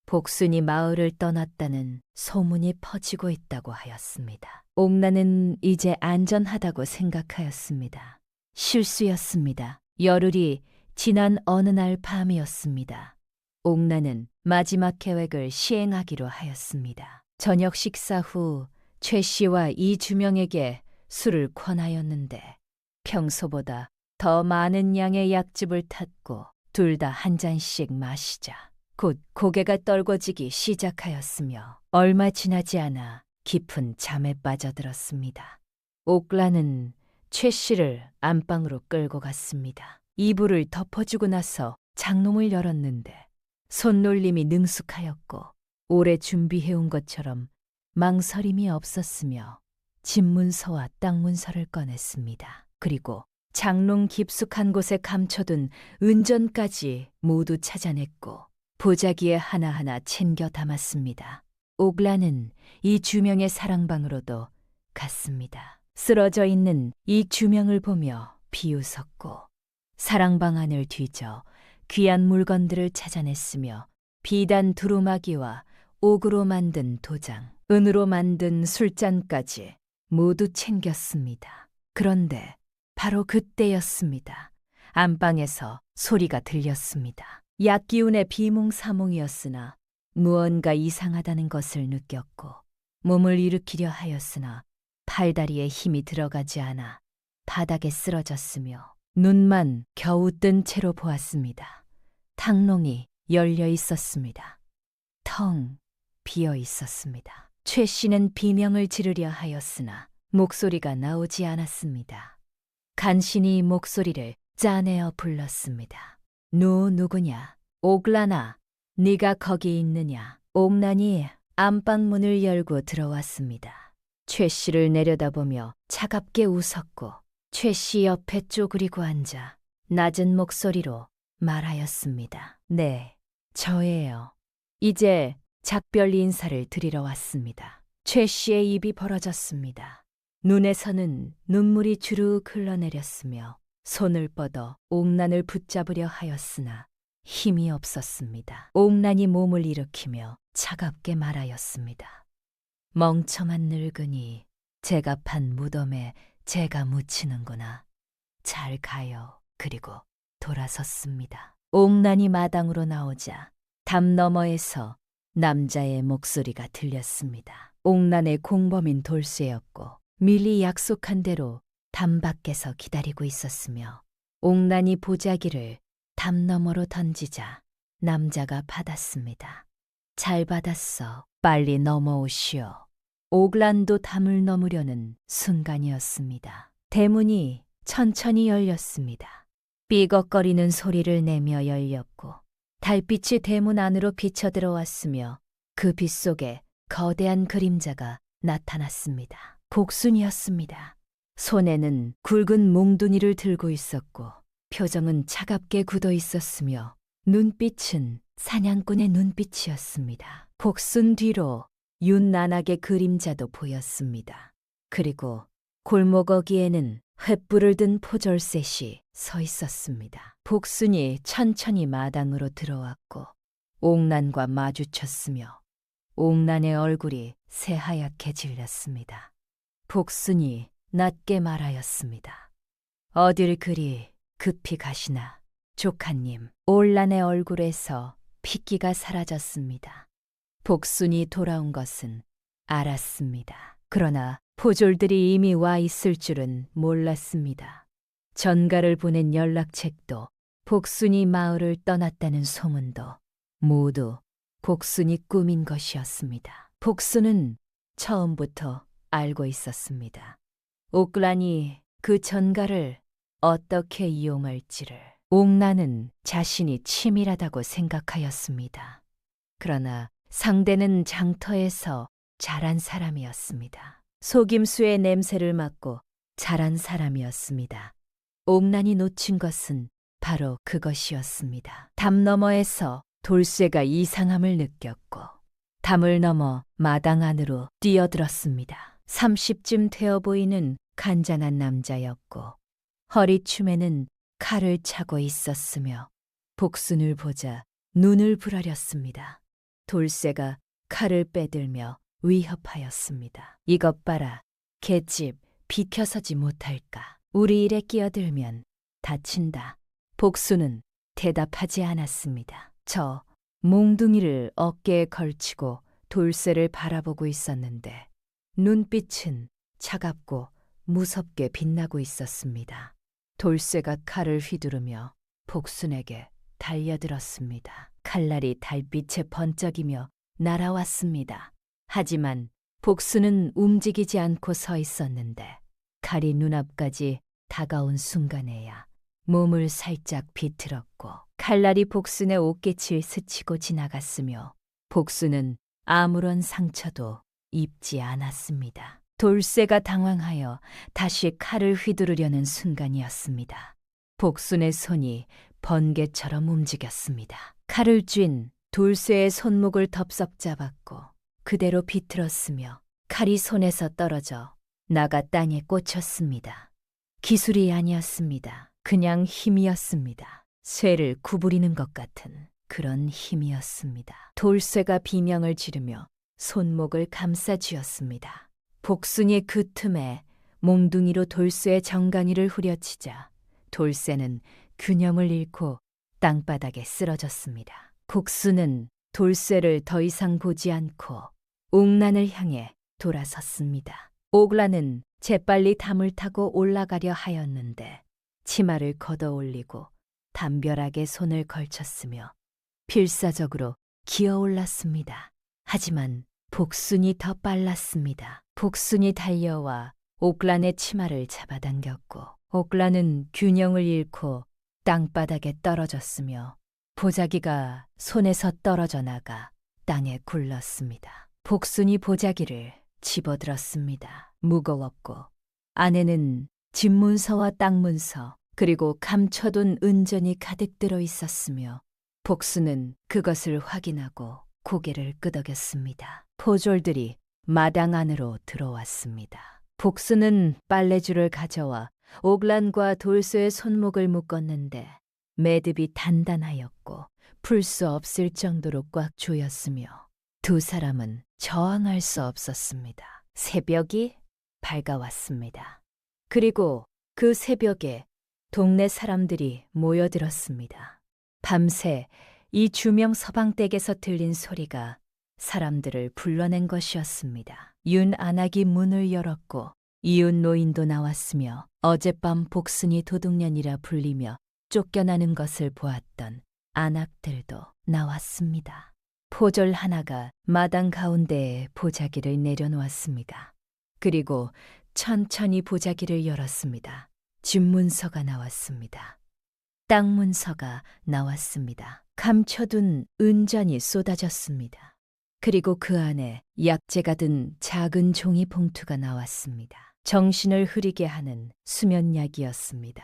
복순이 마을을 떠났다는 소문이 퍼지고 있다고 하였습니다. 옥란은 이제 안전하다고 생각하였습니다. 실수였습니다. 열흘이 지난 어느 날 밤이었습니다. 옥란은 마지막 계획을 시행하기로 하였습니다. 저녁 식사 후 최 씨와 이 주명에게 술을 권하였는데 평소보다 더 많은 양의 약즙을 탔고 둘 다 한 잔씩 마시자 곧 고개가 떨궈지기 시작하였으며 얼마 지나지 않아 깊은 잠에 빠져들었습니다. 옥란은 최 씨를 안방으로 끌고 갔습니다. 이불을 덮어주고 나서 장롱을 열었는데 손놀림이 능숙하였고 오래 준비해온 것처럼 망설임이 없었으며 집문서와 땅문서를 꺼냈습니다. 그리고 장롱 깊숙한 곳에 감춰둔 은전까지 모두 찾아냈고 보자기에 하나하나 챙겨 담았습니다. 옥란은 이 주명의 사랑방으로도 갔습니다. 쓰러져 있는 이 주명을 보며 비웃었고 사랑방 안을 뒤져 귀한 물건들을 찾아냈으며 비단 두루마기와 옥으로 만든 도장, 은으로 만든 술잔까지 모두 챙겼습니다. 그런데 바로 그때였습니다. 안방에서 소리가 들렸습니다. 약기운의 비몽사몽이었으나 무언가 이상하다는 것을 느꼈고 몸을 일으키려 하였으나 팔다리에 힘이 들어가지 않아 바닥에 쓰러졌으며 눈만 겨우 뜬 채로 보았습니다. 탕롱이 열려 있었습니다. 텅 비어 있었습니다. 최 씨는 비명을 지르려 하였으나 목소리가 나오지 않았습니다. 간신히 목소리를 짜내어 불렀습니다. 누구냐? 옥란아, 네가 거기 있느냐? 옥란이 안방문을 열고 들어왔습니다. 최 씨를 내려다보며 차갑게 웃었고 최 씨 옆에 쪼그리고 앉아 낮은 목소리로 말하였습니다. 네, 저예요. 이제 작별 인사를 드리러 왔습니다. 최 씨의 입이 벌어졌습니다. 눈에서는 눈물이 주르륵 흘러내렸으며 손을 뻗어 옥란을 붙잡으려 하였으나 힘이 없었습니다. 옥란이 몸을 일으키며 차갑게 말하였습니다. 멍청한 늙은이, 제가 판 무덤에 제가 묻히는구나. 잘 가요. 그리고 돌아섰습니다. 옥란이 마당으로 나오자 담 너머에서 남자의 목소리가 들렸습니다. 옥란의 공범인 돌쇠였고 미리 약속한 대로 담 밖에서 기다리고 있었으며 옥란이 보자기를 담 너머로 던지자 남자가 받았습니다. 잘 받았어. 빨리 넘어오시오. 옥란도 담을 넘으려는 순간이었습니다. 대문이 천천히 열렸습니다. 삐걱거리는 소리를 내며 열렸고 달빛이 대문 안으로 비쳐 들어왔으며 그 빛 속에 거대한 그림자가 나타났습니다. 복순이었습니다. 손에는 굵은 몽둥이를 들고 있었고 표정은 차갑게 굳어 있었으며 눈빛은 사냥꾼의 눈빛이었습니다. 복순 뒤로 윤난하게 그림자도 보였습니다. 그리고 골목 어귀에는 횃불을 든 포졸셋이 서 있었습니다. 복순이 천천히 마당으로 들어왔고 옥란과 마주쳤으며 옥란의 얼굴이 새하얗게 질렸습니다. 복순이 낮게 말하였습니다. 어딜 그리 급히 가시나, 조카님. 옥란의 얼굴에서 핏기가 사라졌습니다. 복순이 돌아온 것은 알았습니다. 그러나 포졸들이 이미 와 있을 줄은 몰랐습니다. 전가를 보낸 연락책도 복순이 마을을 떠났다는 소문도 모두 복순이 꾸민 것이었습니다. 복순은 처음부터 알고 있었습니다. 옥란이 그 전가를 어떻게 이용할지를. 옥란은 자신이 치밀하다고 생각하였습니다. 그러나 상대는 장터에서 자란 사람이었습니다. 속임수의 냄새를 맡고 자란 사람이었습니다. 옥란이 놓친 것은 바로 그것이었습니다. 담 너머에서 돌쇠가 이상함을 느꼈고 담을 넘어 마당 안으로 뛰어들었습니다. 30쯤 되어 보이는 간장한 남자였고 허리춤에는 칼을 차고 있었으며 복순을 보자 눈을 부라렸습니다. 돌쇠가 칼을 빼들며 위협하였습니다. 이것 봐라. 갯집 비켜서지 못할까. 우리 일에 끼어들면 다친다. 복순은 대답하지 않았습니다. 저 몽둥이를 어깨에 걸치고 돌쇠를 바라보고 있었는데 눈빛은 차갑고 무섭게 빛나고 있었습니다. 돌쇠가 칼을 휘두르며 복순에게 달려들었습니다. 칼날이 달빛에 번쩍이며 날아왔습니다. 하지만 복순은 움직이지 않고 서 있었는데 칼이 눈앞까지 다가온 순간에야 몸을 살짝 비틀었고 칼날이 복순의 옷깃을 스치고 지나갔으며 복순은 아무런 상처도 입지 않았습니다. 돌쇠가 당황하여 다시 칼을 휘두르려는 순간이었습니다. 복순의 손이 번개처럼 움직였습니다. 칼을 쥔 돌쇠의 손목을 덥석 잡았고 그대로 비틀었으며 칼이 손에서 떨어져 나가 땅에 꽂혔습니다. 기술이 아니었습니다. 그냥 힘이었습니다. 쇠를 구부리는 것 같은 그런 힘이었습니다. 돌쇠가 비명을 지르며 손목을 감싸쥐었습니다. 복순이 그 틈에 몽둥이로 돌쇠의 정강이를 후려치자 돌쇠는 균형을 잃고 땅바닥에 쓰러졌습니다. 복순은 돌쇠를 더 이상 보지 않고 옥란을 향해 돌아섰습니다. 옥란은 재빨리 담을 타고 올라가려 하였는데 치마를 걷어 올리고 담벼락에 손을 걸쳤으며 필사적으로 기어올랐습니다. 하지만 복순이 더 빨랐습니다. 복순이 달려와 옥란의 치마를 잡아당겼고 옥란은 균형을 잃고 땅바닥에 떨어졌으며 보자기가 손에서 떨어져 나가 땅에 굴렀습니다. 복순이 보자기를 집어들었습니다. 무거웠고 안에는 집문서와 땅문서 그리고 감춰둔 은전이 가득 들어 있었으며 복수는 그것을 확인하고 고개를 끄덕였습니다. 포졸들이 마당 안으로 들어왔습니다. 복수는 빨래줄을 가져와 옥란과 돌소의 손목을 묶었는데 매듭이 단단하였고 풀 수 없을 정도로 꽉 조였으며 두 사람은 저항할 수 없었습니다. 새벽이 밝아왔습니다. 그리고 그 새벽에 동네 사람들이 모여들었습니다. 밤새 이 주명 서방댁에서 들린 소리가 사람들을 불러낸 것이었습니다. 윤 안악이 문을 열었고 이웃 노인도 나왔으며 어젯밤 복순이 도둑년이라 불리며 쫓겨나는 것을 보았던 안악들도 나왔습니다. 포졸 하나가 마당 가운데에 보자기를 내려놓았습니다. 그리고 천천히 보자기를 열었습니다. 집문서가 나왔습니다. 땅 문서가 나왔습니다. 감춰둔 은전이 쏟아졌습니다. 그리고 그 안에 약재가 든 작은 종이 봉투가 나왔습니다. 정신을 흐리게 하는 수면약이었습니다.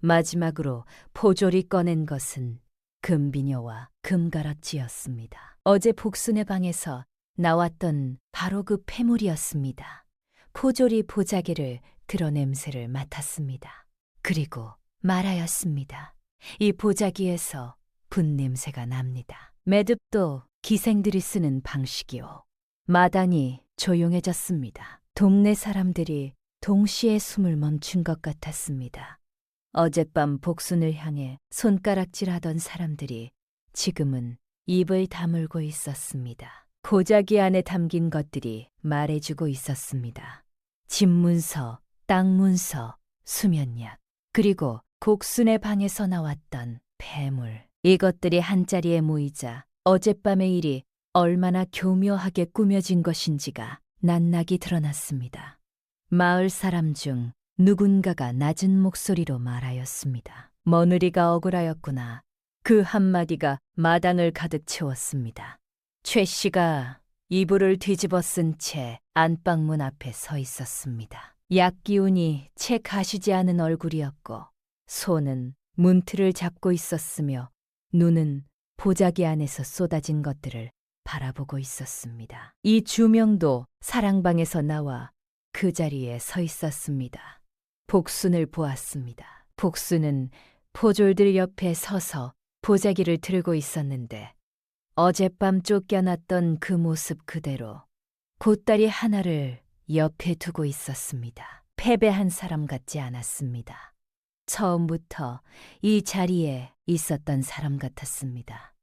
마지막으로 포졸이 꺼낸 것은 금비녀와 금가락지였습니다. 어제 복순의 방에서 나왔던 바로 그 폐물이었습니다. 포졸이 보자기를 들어 냄새를 맡았습니다. 그리고 말하였습니다. 이 보자기에서 분 냄새가 납니다. 매듭도 기생들이 쓰는 방식이요. 마당이 조용해졌습니다. 동네 사람들이 동시에 숨을 멈춘 것 같았습니다. 어젯밤 복순을 향해 손가락질하던 사람들이 지금은 입을 다물고 있었습니다. 보자기 안에 담긴 것들이 말해주고 있었습니다. 집문서, 땅문서, 수면약, 그리고 곡순의 방에서 나왔던 폐물. 이것들이 한자리에 모이자 어젯밤의 일이 얼마나 교묘하게 꾸며진 것인지가 낱낱이 드러났습니다. 마을 사람 중 누군가가 낮은 목소리로 말하였습니다. 며느리가 억울하였구나. 그 한마디가 마당을 가득 채웠습니다. 최 씨가 이불을 뒤집어 쓴 채 안방문 앞에 서 있었습니다. 약기운이 채 가시지 않은 얼굴이었고 손은 문틀을 잡고 있었으며 눈은 보자기 안에서 쏟아진 것들을 바라보고 있었습니다. 이 주명도 사랑방에서 나와 그 자리에 서 있었습니다. 복순을 보았습니다. 복순은 포졸들 옆에 서서 보자기를 들고 있었는데 어젯밤 쫓겨났던 그 모습 그대로 보따리 하나를 옆에 두고 있었습니다. 패배한 사람 같지 않았습니다. 처음부터 이 자리에 있었던 사람 같았습니다.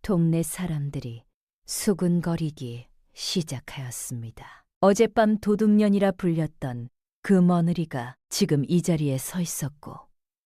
동네 사람들이 수군거리기 시작하였습니다. 어젯밤 도둑년이라 불렸던 그 며느리가 지금 이 자리에 서 있었고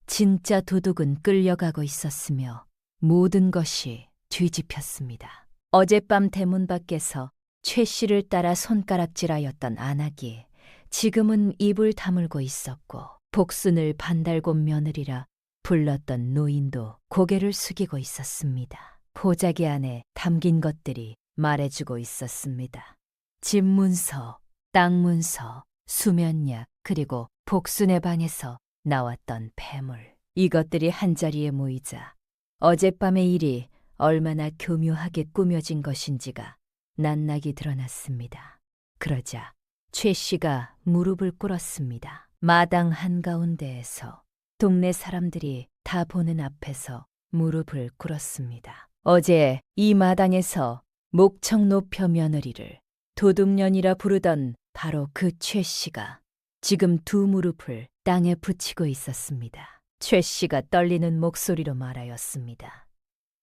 진짜 도둑은 끌려가고 있었으며 모든 것이 뒤집혔습니다. 어젯밤 대문 밖에서 최 씨를 따라 손가락질하였던 안악이 지금은 입을 다물고 있었고 복순을 반달곤 며느리라 불렀던 노인도 고개를 숙이고 있었습니다. 보자기 안에 담긴 것들이 말해주고 있었습니다. 집문서, 땅문서, 수면약, 그리고 복순의 방에서 나왔던 폐물. 이것들이 한자리에 모이자 어젯밤의 일이 얼마나 교묘하게 꾸며진 것인지가 낱낱이 드러났습니다. 그러자 최 씨가 무릎을 꿇었습니다. 마당 한가운데에서 동네 사람들이 다 보는 앞에서 무릎을 꿇었습니다. 어제 이 마당에서 목청 높여 며느리를 도둑년이라 부르던 바로 그 최 씨가 지금 두 무릎을 땅에 붙이고 있었습니다. 최 씨가 떨리는 목소리로 말하였습니다.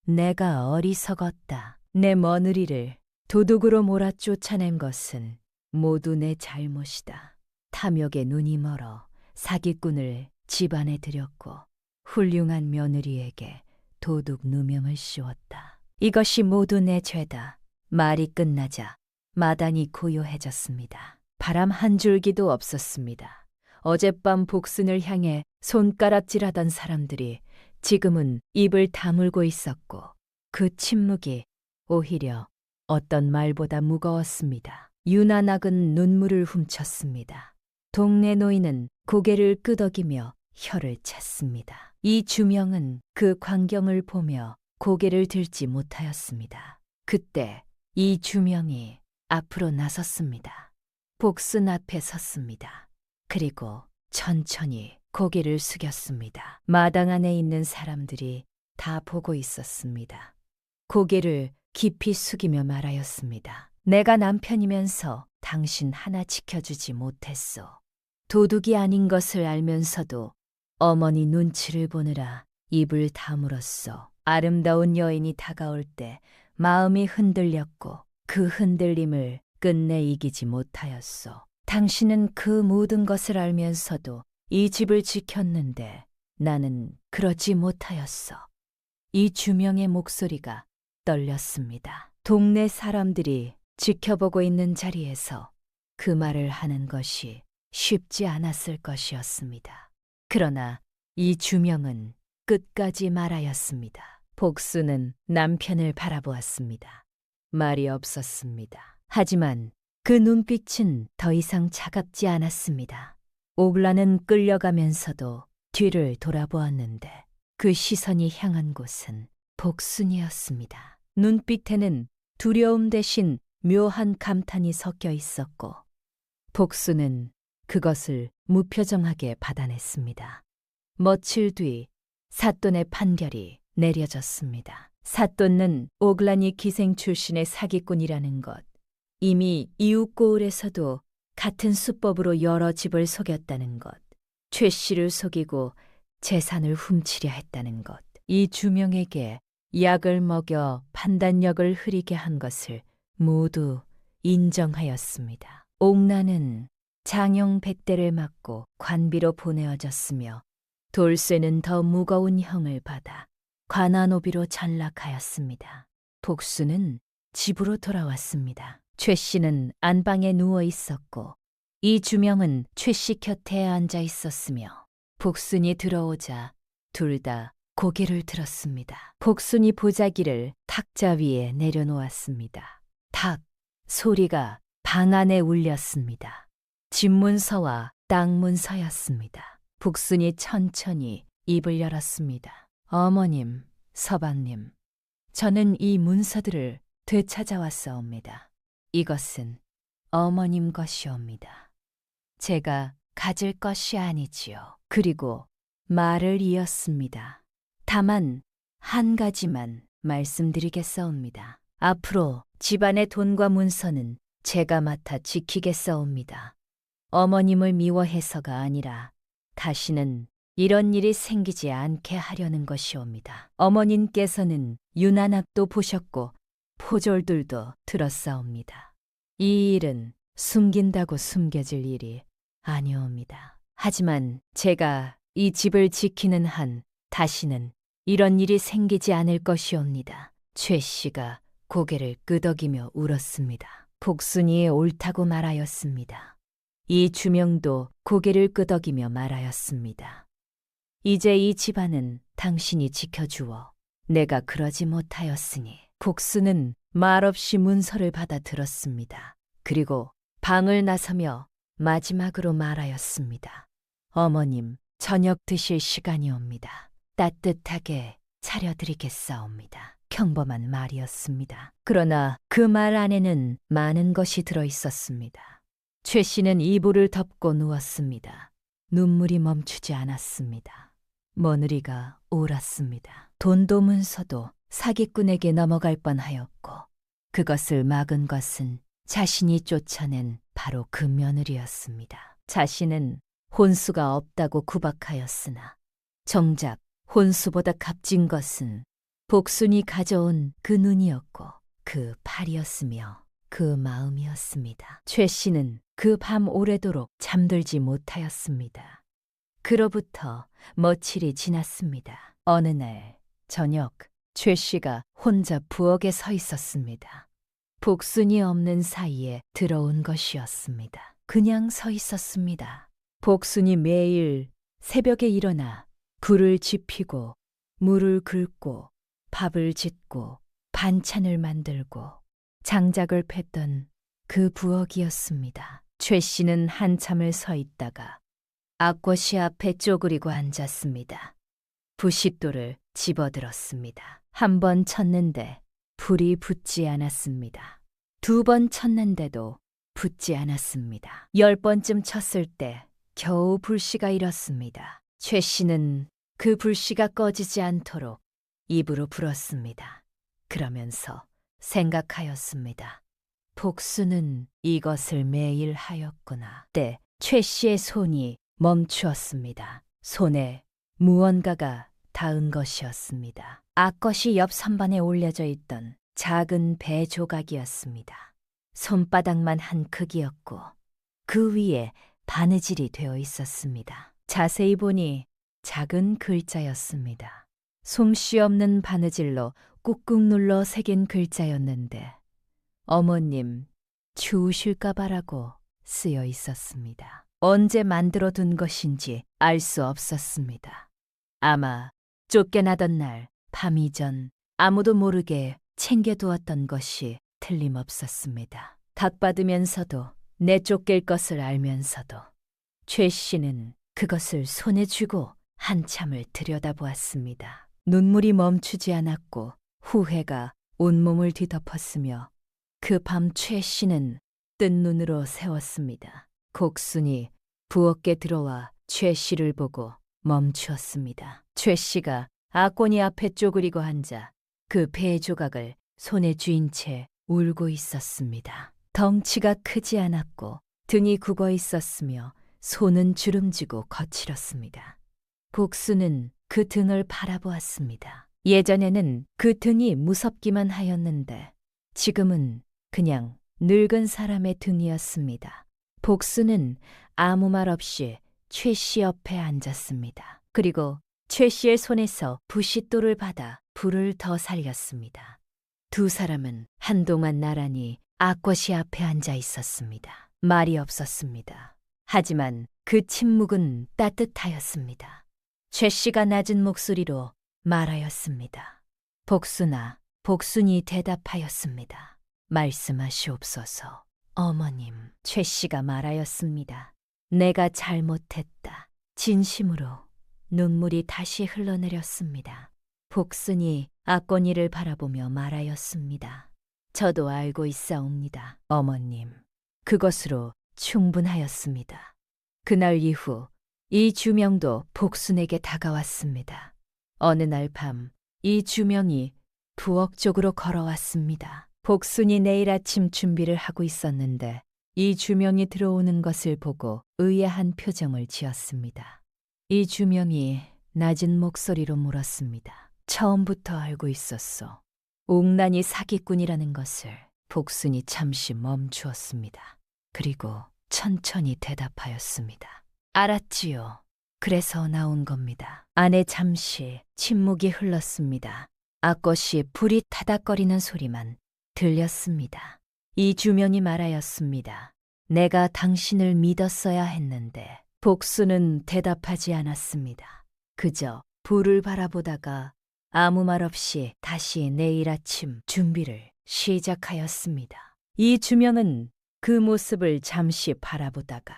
내가 어리석었다. 내 며느리를 도둑으로 몰아 쫓아낸 것은 모두 내 잘못이다. 탐욕에 눈이 멀어 사기꾼을 집안에 들였고 훌륭한 며느리에게 도둑 누명을 씌웠다. 이것이 모두 내 죄다. 말이 끝나자 마당이 고요해졌습니다. 바람 한 줄기도 없었습니다. 어젯밤 복순을 향해 손가락질하던 사람들이 지금은 입을 다물고 있었고 그 침묵이 오히려 어떤 말보다 무거웠습니다. 유난악은 눈물을 훔쳤습니다. 동네 노인은 고개를 끄덕이며 혀를 찼습니다. 이 주명은 그 광경을 보며 고개를 들지 못하였습니다. 그때 이 주명이 앞으로 나섰습니다. 복순 앞에 섰습니다. 그리고 천천히 고개를 숙였습니다. 마당 안에 있는 사람들이 다 보고 있었습니다. 고개를 깊이 숙이며 말하였습니다. 내가 남편이면서 당신 하나 지켜주지 못했소. 도둑이 아닌 것을 알면서도 어머니 눈치를 보느라 입을 다물었소. 아름다운 여인이 다가올 때 마음이 흔들렸고 그 흔들림을 끝내 이기지 못하였소. 당신은 그 모든 것을 알면서도 이 집을 지켰는데 나는 그러지 못하였소. 이 주명의 목소리가 떨렸습니다. 동네 사람들이 지켜보고 있는 자리에서 그 말을 하는 것이 쉽지 않았을 것이었습니다. 그러나 이 주명은 끝까지 말하였습니다. 복수는 남편을 바라보았습니다. 말이 없었습니다. 하지만 그 눈빛은 더 이상 차갑지 않았습니다. 오글라는 끌려가면서도 뒤를 돌아보았는데 그 시선이 향한 곳은 복순이었습니다. 눈빛에는 두려움 대신 묘한 감탄이 섞여 있었고 복순은 그것을 무표정하게 받아냈습니다. 며칠 뒤 사돈의 판결이 내려졌습니다. 사돈은 오글라니 기생 출신의 사기꾼이라는 것, 이미 이웃 고을에서도 같은 수법으로 여러 집을 속였다는 것, 최 씨를 속이고 재산을 훔치려 했다는 것, 이 주명에게 약을 먹여 판단력을 흐리게 한 것을 모두 인정하였습니다. 옥라는 장형 100대를 맞고 관비로 보내어졌으며 돌쇠는 더 무거운 형을 받아 관아노비로 전락하였습니다. 복수는 집으로 돌아왔습니다. 최 씨는 안방에 누워 있었고 이 주명은 최 씨 곁에 앉아 있었으며 복순이 들어오자 둘 다 고개를 들었습니다. 복순이 보자기를 탁자 위에 내려놓았습니다. 탁 소리가 방 안에 울렸습니다. 집문서와 땅문서였습니다. 복순이 천천히 입을 열었습니다. 어머님, 서방님, 저는 이 문서들을 되찾아왔사옵니다. 이것은 어머님 것이옵니다. 제가 가질 것이 아니지요. 그리고 말을 이었습니다. 다만 한 가지만 말씀드리겠사옵니다. 앞으로 집안의 돈과 문서는 제가 맡아 지키겠사옵니다. 어머님을 미워해서가 아니라 다시는 이런 일이 생기지 않게 하려는 것이옵니다. 어머님께서는 유난학도 보셨고 포졸들도 들었사옵니다. 이 일은 숨긴다고 숨겨질 일이 아니옵니다. 하지만 제가 이 집을 지키는 한 다시는 이런 일이 생기지 않을 것이옵니다. 최 씨가 고개를 끄덕이며 울었습니다. 복순이 옳다고 말하였습니다. 이 주명도 고개를 끄덕이며 말하였습니다. 이제 이 집안은 당신이 지켜주어 내가 그러지 못하였으니 복순은 말없이 문서를 받아 들었습니다. 그리고 방을 나서며 마지막으로 말하였습니다. 어머님, 저녁 드실 시간이옵니다. 따뜻하게 차려드리겠사옵니다. 평범한 말이었습니다. 그러나 그 말 안에는 많은 것이 들어있었습니다. 최 씨는 이불을 덮고 누웠습니다. 눈물이 멈추지 않았습니다. 며느리가 옳았습니다. 돈도 문서도 사기꾼에게 넘어갈 뻔하였고 그것을 막은 것은 자신이 쫓아낸 바로 그 며느리였습니다. 자신은 혼수가 없다고 구박하였으나 정작 혼수보다 값진 것은 복순이 가져온 그 눈이었고 그 팔이었으며 그 마음이었습니다. 최 씨는 그 밤 오래도록 잠들지 못하였습니다. 그로부터 며칠이 지났습니다. 어느 날 저녁 최 씨가 혼자 부엌에 서 있었습니다. 복순이 없는 사이에 들어온 것이었습니다. 그냥 서 있었습니다. 복순이 매일 새벽에 일어나 굴을 지피고 물을 긁고 밥을 짓고 반찬을 만들고 장작을 팼던 그 부엌이었습니다. 최 씨는 한참을 서 있다가 악꽃이 앞에 쪼그리고 앉았습니다. 부싯돌을 집어들었습니다. 한 번 쳤는데 불이 붙지 않았습니다. 2번 쳤는데도 붙지 않았습니다. 10번쯤 쳤을 때 겨우 불씨가 일었습니다. 최 씨는 그 불씨가 꺼지지 않도록 입으로 불었습니다. 그러면서 생각하였습니다. 복수는 이것을 매일 하였구나. 때 최 씨의 손이 멈추었습니다. 손에 무언가가 닿은 것이었습니다. 악것이 옆 선반에 올려져 있던 작은 배 조각이었습니다. 손바닥만 한 크기였고 그 위에 바느질이 되어 있었습니다. 자세히 보니 작은 글자였습니다. 솜씨 없는 바느질로 꾹꾹 눌러 새긴 글자였는데 어머님 추우실까 봐라고 쓰여 있었습니다. 언제 만들어 둔 것인지 알 수 없었습니다. 아마 쫓겨나던 날 밤 이전 아무도 모르게 챙겨두었던 것이 틀림없었습니다. 닭받으면서도 내쫓길 것을 알면서도 최 씨는 그것을 손에 쥐고 한참을 들여다보았습니다. 눈물이 멈추지 않았고 후회가 온몸을 뒤덮었으며 그 밤 최 씨는 뜬 눈으로 세웠습니다. 곡순이 부엌에 들어와 최 씨를 보고 멈추었습니다. 최 씨가 악권이 앞에 쪼그리고 앉아 그 배 조각을 손에 쥔 채 울고 있었습니다. 덩치가 크지 않았고 등이 굽어 있었으며 손은 주름지고 거칠었습니다. 복수는 그 등을 바라보았습니다. 예전에는 그 등이 무섭기만 하였는데 지금은 그냥 늙은 사람의 등이었습니다. 복수는 아무 말 없이 최 씨 옆에 앉았습니다. 그리고 최 씨의 손에서 부싯돌을 받아 불을 더 살렸습니다. 2 사람은 한동안 나란히 악꽃이 앞에 앉아 있었습니다. 말이 없었습니다. 하지만 그 침묵은 따뜻하였습니다. 최 씨가 낮은 목소리로 말하였습니다. 복수나 복순이 대답하였습니다. 말씀하시옵소서. 어머님, 최 씨가 말하였습니다. 내가 잘못했다. 진심으로 눈물이 다시 흘러내렸습니다. 복순이 악권이를 바라보며 말하였습니다. 저도 알고 있사옵니다. 어머님, 그것으로 충분하였습니다. 그날 이후 이 주명도 복순에게 다가왔습니다. 어느 날 밤 이 주명이 부엌 쪽으로 걸어왔습니다. 복순이 내일 아침 준비를 하고 있었는데 이 주명이 들어오는 것을 보고 의아한 표정을 지었습니다. 이 주명이 낮은 목소리로 물었습니다. 처음부터 알고 있었어. 옥란이 사기꾼이라는 것을. 복순이 잠시 멈추었습니다. 그리고 천천히 대답하였습니다. 알았지요. 그래서 나온 겁니다. 안에 잠시 침묵이 흘렀습니다. 악것이 불이 타닥거리는 소리만 들렸습니다. 이 주명이 말하였습니다. 내가 당신을 믿었어야 했는데. 복수는 대답하지 않았습니다. 그저 불을 바라보다가 아무 말 없이 다시 내일 아침 준비를 시작하였습니다. 이 주명은 그 모습을 잠시 바라보다가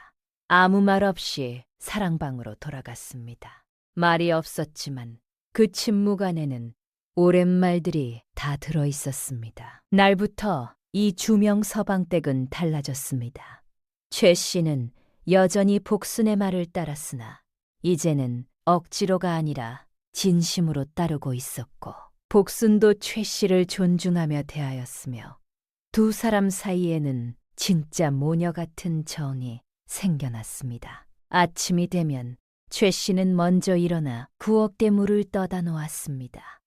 아무 말 없이 사랑방으로 돌아갔습니다. 말이 없었지만 그 침묵 안에는 오랜 말들이 다 들어 있었습니다. 날부터 이 주명 서방댁은 달라졌습니다. 최 씨는 여전히 복순의 말을 따랐으나 이제는 억지로가 아니라 진심으로 따르고 있었고 복순도 최 씨를 존중하며 대하였으며 2 사람 사이에는 진짜 모녀 같은 정이 생겨났습니다. 아침이 되면 최 씨는 먼저 일어나 구억대 물을 떠다 놓았습니다.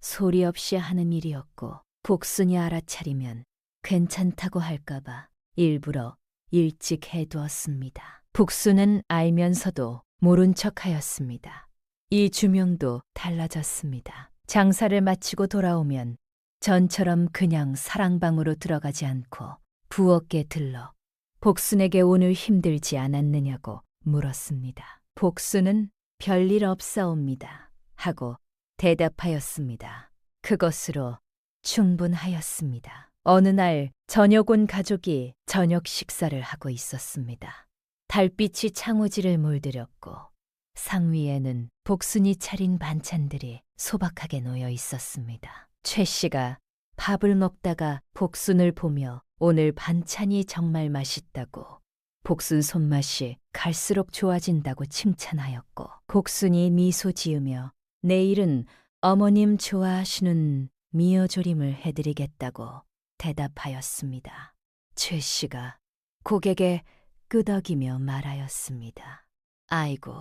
소리 없이 하는 일이었고 복순이 알아차리면 괜찮다고 할까봐 일부러 일찍 해두었습니다. 복순은 알면서도 모른 척하였습니다. 이 주명도 달라졌습니다. 장사를 마치고 돌아오면 전처럼 그냥 사랑방으로 들어가지 않고 부엌에 들러 복순에게 오늘 힘들지 않았느냐고 물었습니다. 복순은 별일 없사옵니다 하고 대답하였습니다. 그것으로 충분하였습니다. 어느 날 저녁 온 가족이 저녁 식사를 하고 있었습니다. 달빛이 창호지를 물들였고 상 위에는 복순이 차린 반찬들이 소박하게 놓여 있었습니다. 최 씨가 밥을 먹다가 복순을 보며 오늘 반찬이 정말 맛있다고, 복순 손맛이 갈수록 좋아진다고 칭찬하였고, 복순이 미소 지으며 내일은 어머님 좋아하시는 미어조림을 해드리겠다고 대답하였습니다. 최 씨가 고개에 끄덕이며 말하였습니다. 아이고,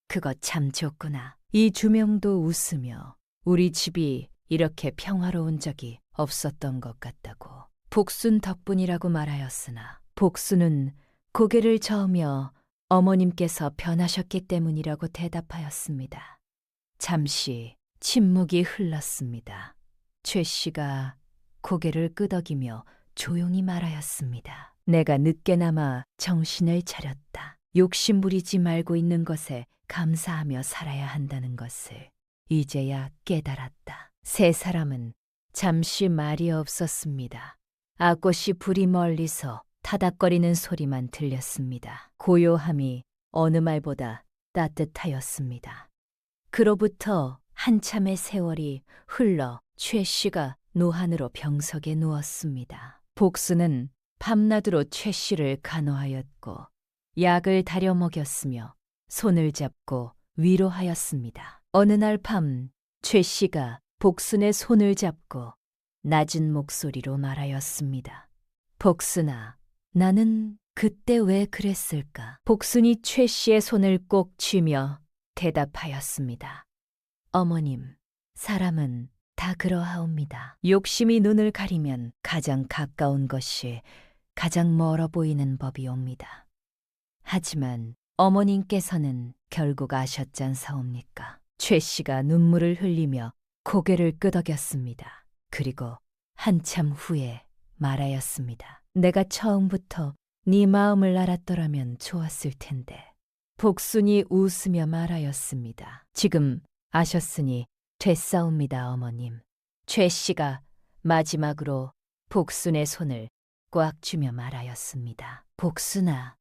그거 참 좋구나. 이 주명도 웃으며 우리 집이 이렇게 평화로운 적이 없었던 것 같다고. 복순 덕분이라고 말하였으나 복순은 고개를 저으며 어머님께서 변하셨기 때문이라고 대답하였습니다. 잠시 침묵이 흘렀습니다. 최 씨가 고개를 끄덕이며 조용히 말하였습니다. 내가 늦게나마 정신을 차렸다. 욕심 부리지 말고 있는 것에 감사하며 살아야 한다는 것을 이제야 깨달았다. 세 사람은 잠시 말이 없었습니다. 아꽃이 불이 멀리서 타닥거리는 소리만 들렸습니다. 고요함이 어느 말보다 따뜻하였습니다. 그로부터 한참의 세월이 흘러 최 씨가 노한으로 병석에 누웠습니다. 복수는 밤낮으로 최 씨를 간호하였고 약을 다려 먹였으며 손을 잡고 위로하였습니다. 어느 날 밤 최 씨가 복순의 손을 잡고 낮은 목소리로 말하였습니다. 복순아, 나는 그때 왜 그랬을까? 복순이 최 씨의 손을 꼭 쥐며 대답하였습니다. 어머님, 사람은 다 그러하옵니다. 욕심이 눈을 가리면 가장 가까운 것이 가장 멀어 보이는 법이옵니다. 하지만 어머님께서는 결국 아셨잖사옵니까? 최 씨가 눈물을 흘리며 고개를 끄덕였습니다. 그리고 한참 후에 말하였습니다. 내가 처음부터 네 마음을 알았더라면 좋았을 텐데. 복순이 웃으며 말하였습니다. 지금 아셨으니 됐사옵니다, 어머님. 최 씨가 마지막으로 복순의 손을 꽉 쥐며 말하였습니다. 복순아,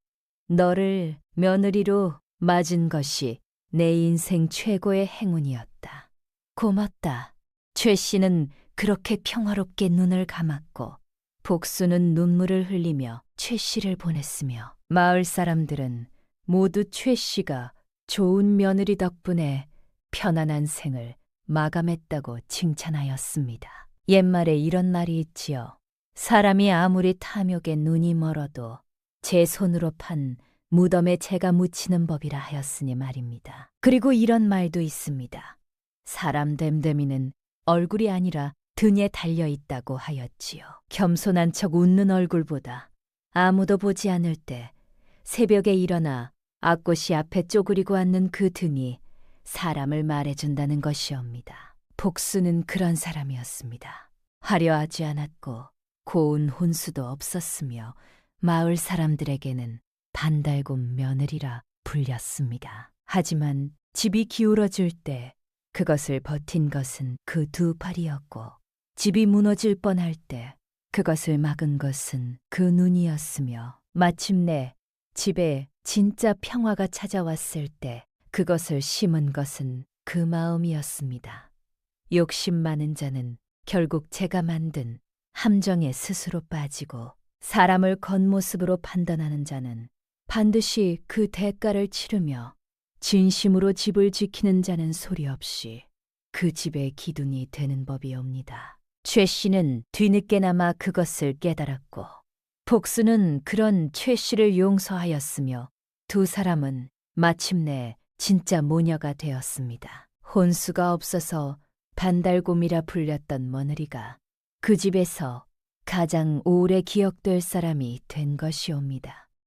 너를 며느리로 맞은 것이 내 인생 최고의 행운이었다. 고맙다. 최 씨는 그렇게 평화롭게 눈을 감았고 복순은 눈물을 흘리며 최 씨를 보냈으며 마을 사람들은 모두 최 씨가 좋은 며느리 덕분에 편안한 생을 마감했다고 칭찬하였습니다. 옛말에 이런 말이 있지요. 사람이 아무리 탐욕에 눈이 멀어도 제 손으로 판 무덤에 제가 묻히는 법이라 하였으니 말입니다. 그리고 이런 말도 있습니다. 사람 됨됨이는 얼굴이 아니라 등에 달려있다고 하였지요. 겸손한 척 웃는 얼굴보다 아무도 보지 않을 때 새벽에 일어나 앞꽃이 앞에 쪼그리고 앉는 그 등이 사람을 말해준다는 것이옵니다. 복수는 그런 사람이었습니다. 화려하지 않았고 고운 혼수도 없었으며 마을 사람들에게는 반달곰 며느리라 불렸습니다. 하지만 집이 기울어질 때 그것을 버틴 것은 그 두 팔이었고 집이 무너질 뻔할 때 그것을 막은 것은 그 눈이었으며 마침내 집에 진짜 평화가 찾아왔을 때 그것을 심은 것은 그 마음이었습니다. 욕심 많은 자는 결국 제가 만든 함정에 스스로 빠지고 사람을 겉모습으로 판단하는 자는 반드시 그 대가를 치르며 진심으로 집을 지키는 자는 소리 없이 그 집의 기둥이 되는 법이옵니다. 최 씨는 뒤늦게나마 그것을 깨달았고 복수는 그런 최 씨를 용서하였으며 두 사람은 마침내 진짜 모녀가 되었습니다. 혼수가 없어서 반달곰이라 불렸던 며느리가 그 집에서 가장 오래 기억될 사람이 된 것이옵니다.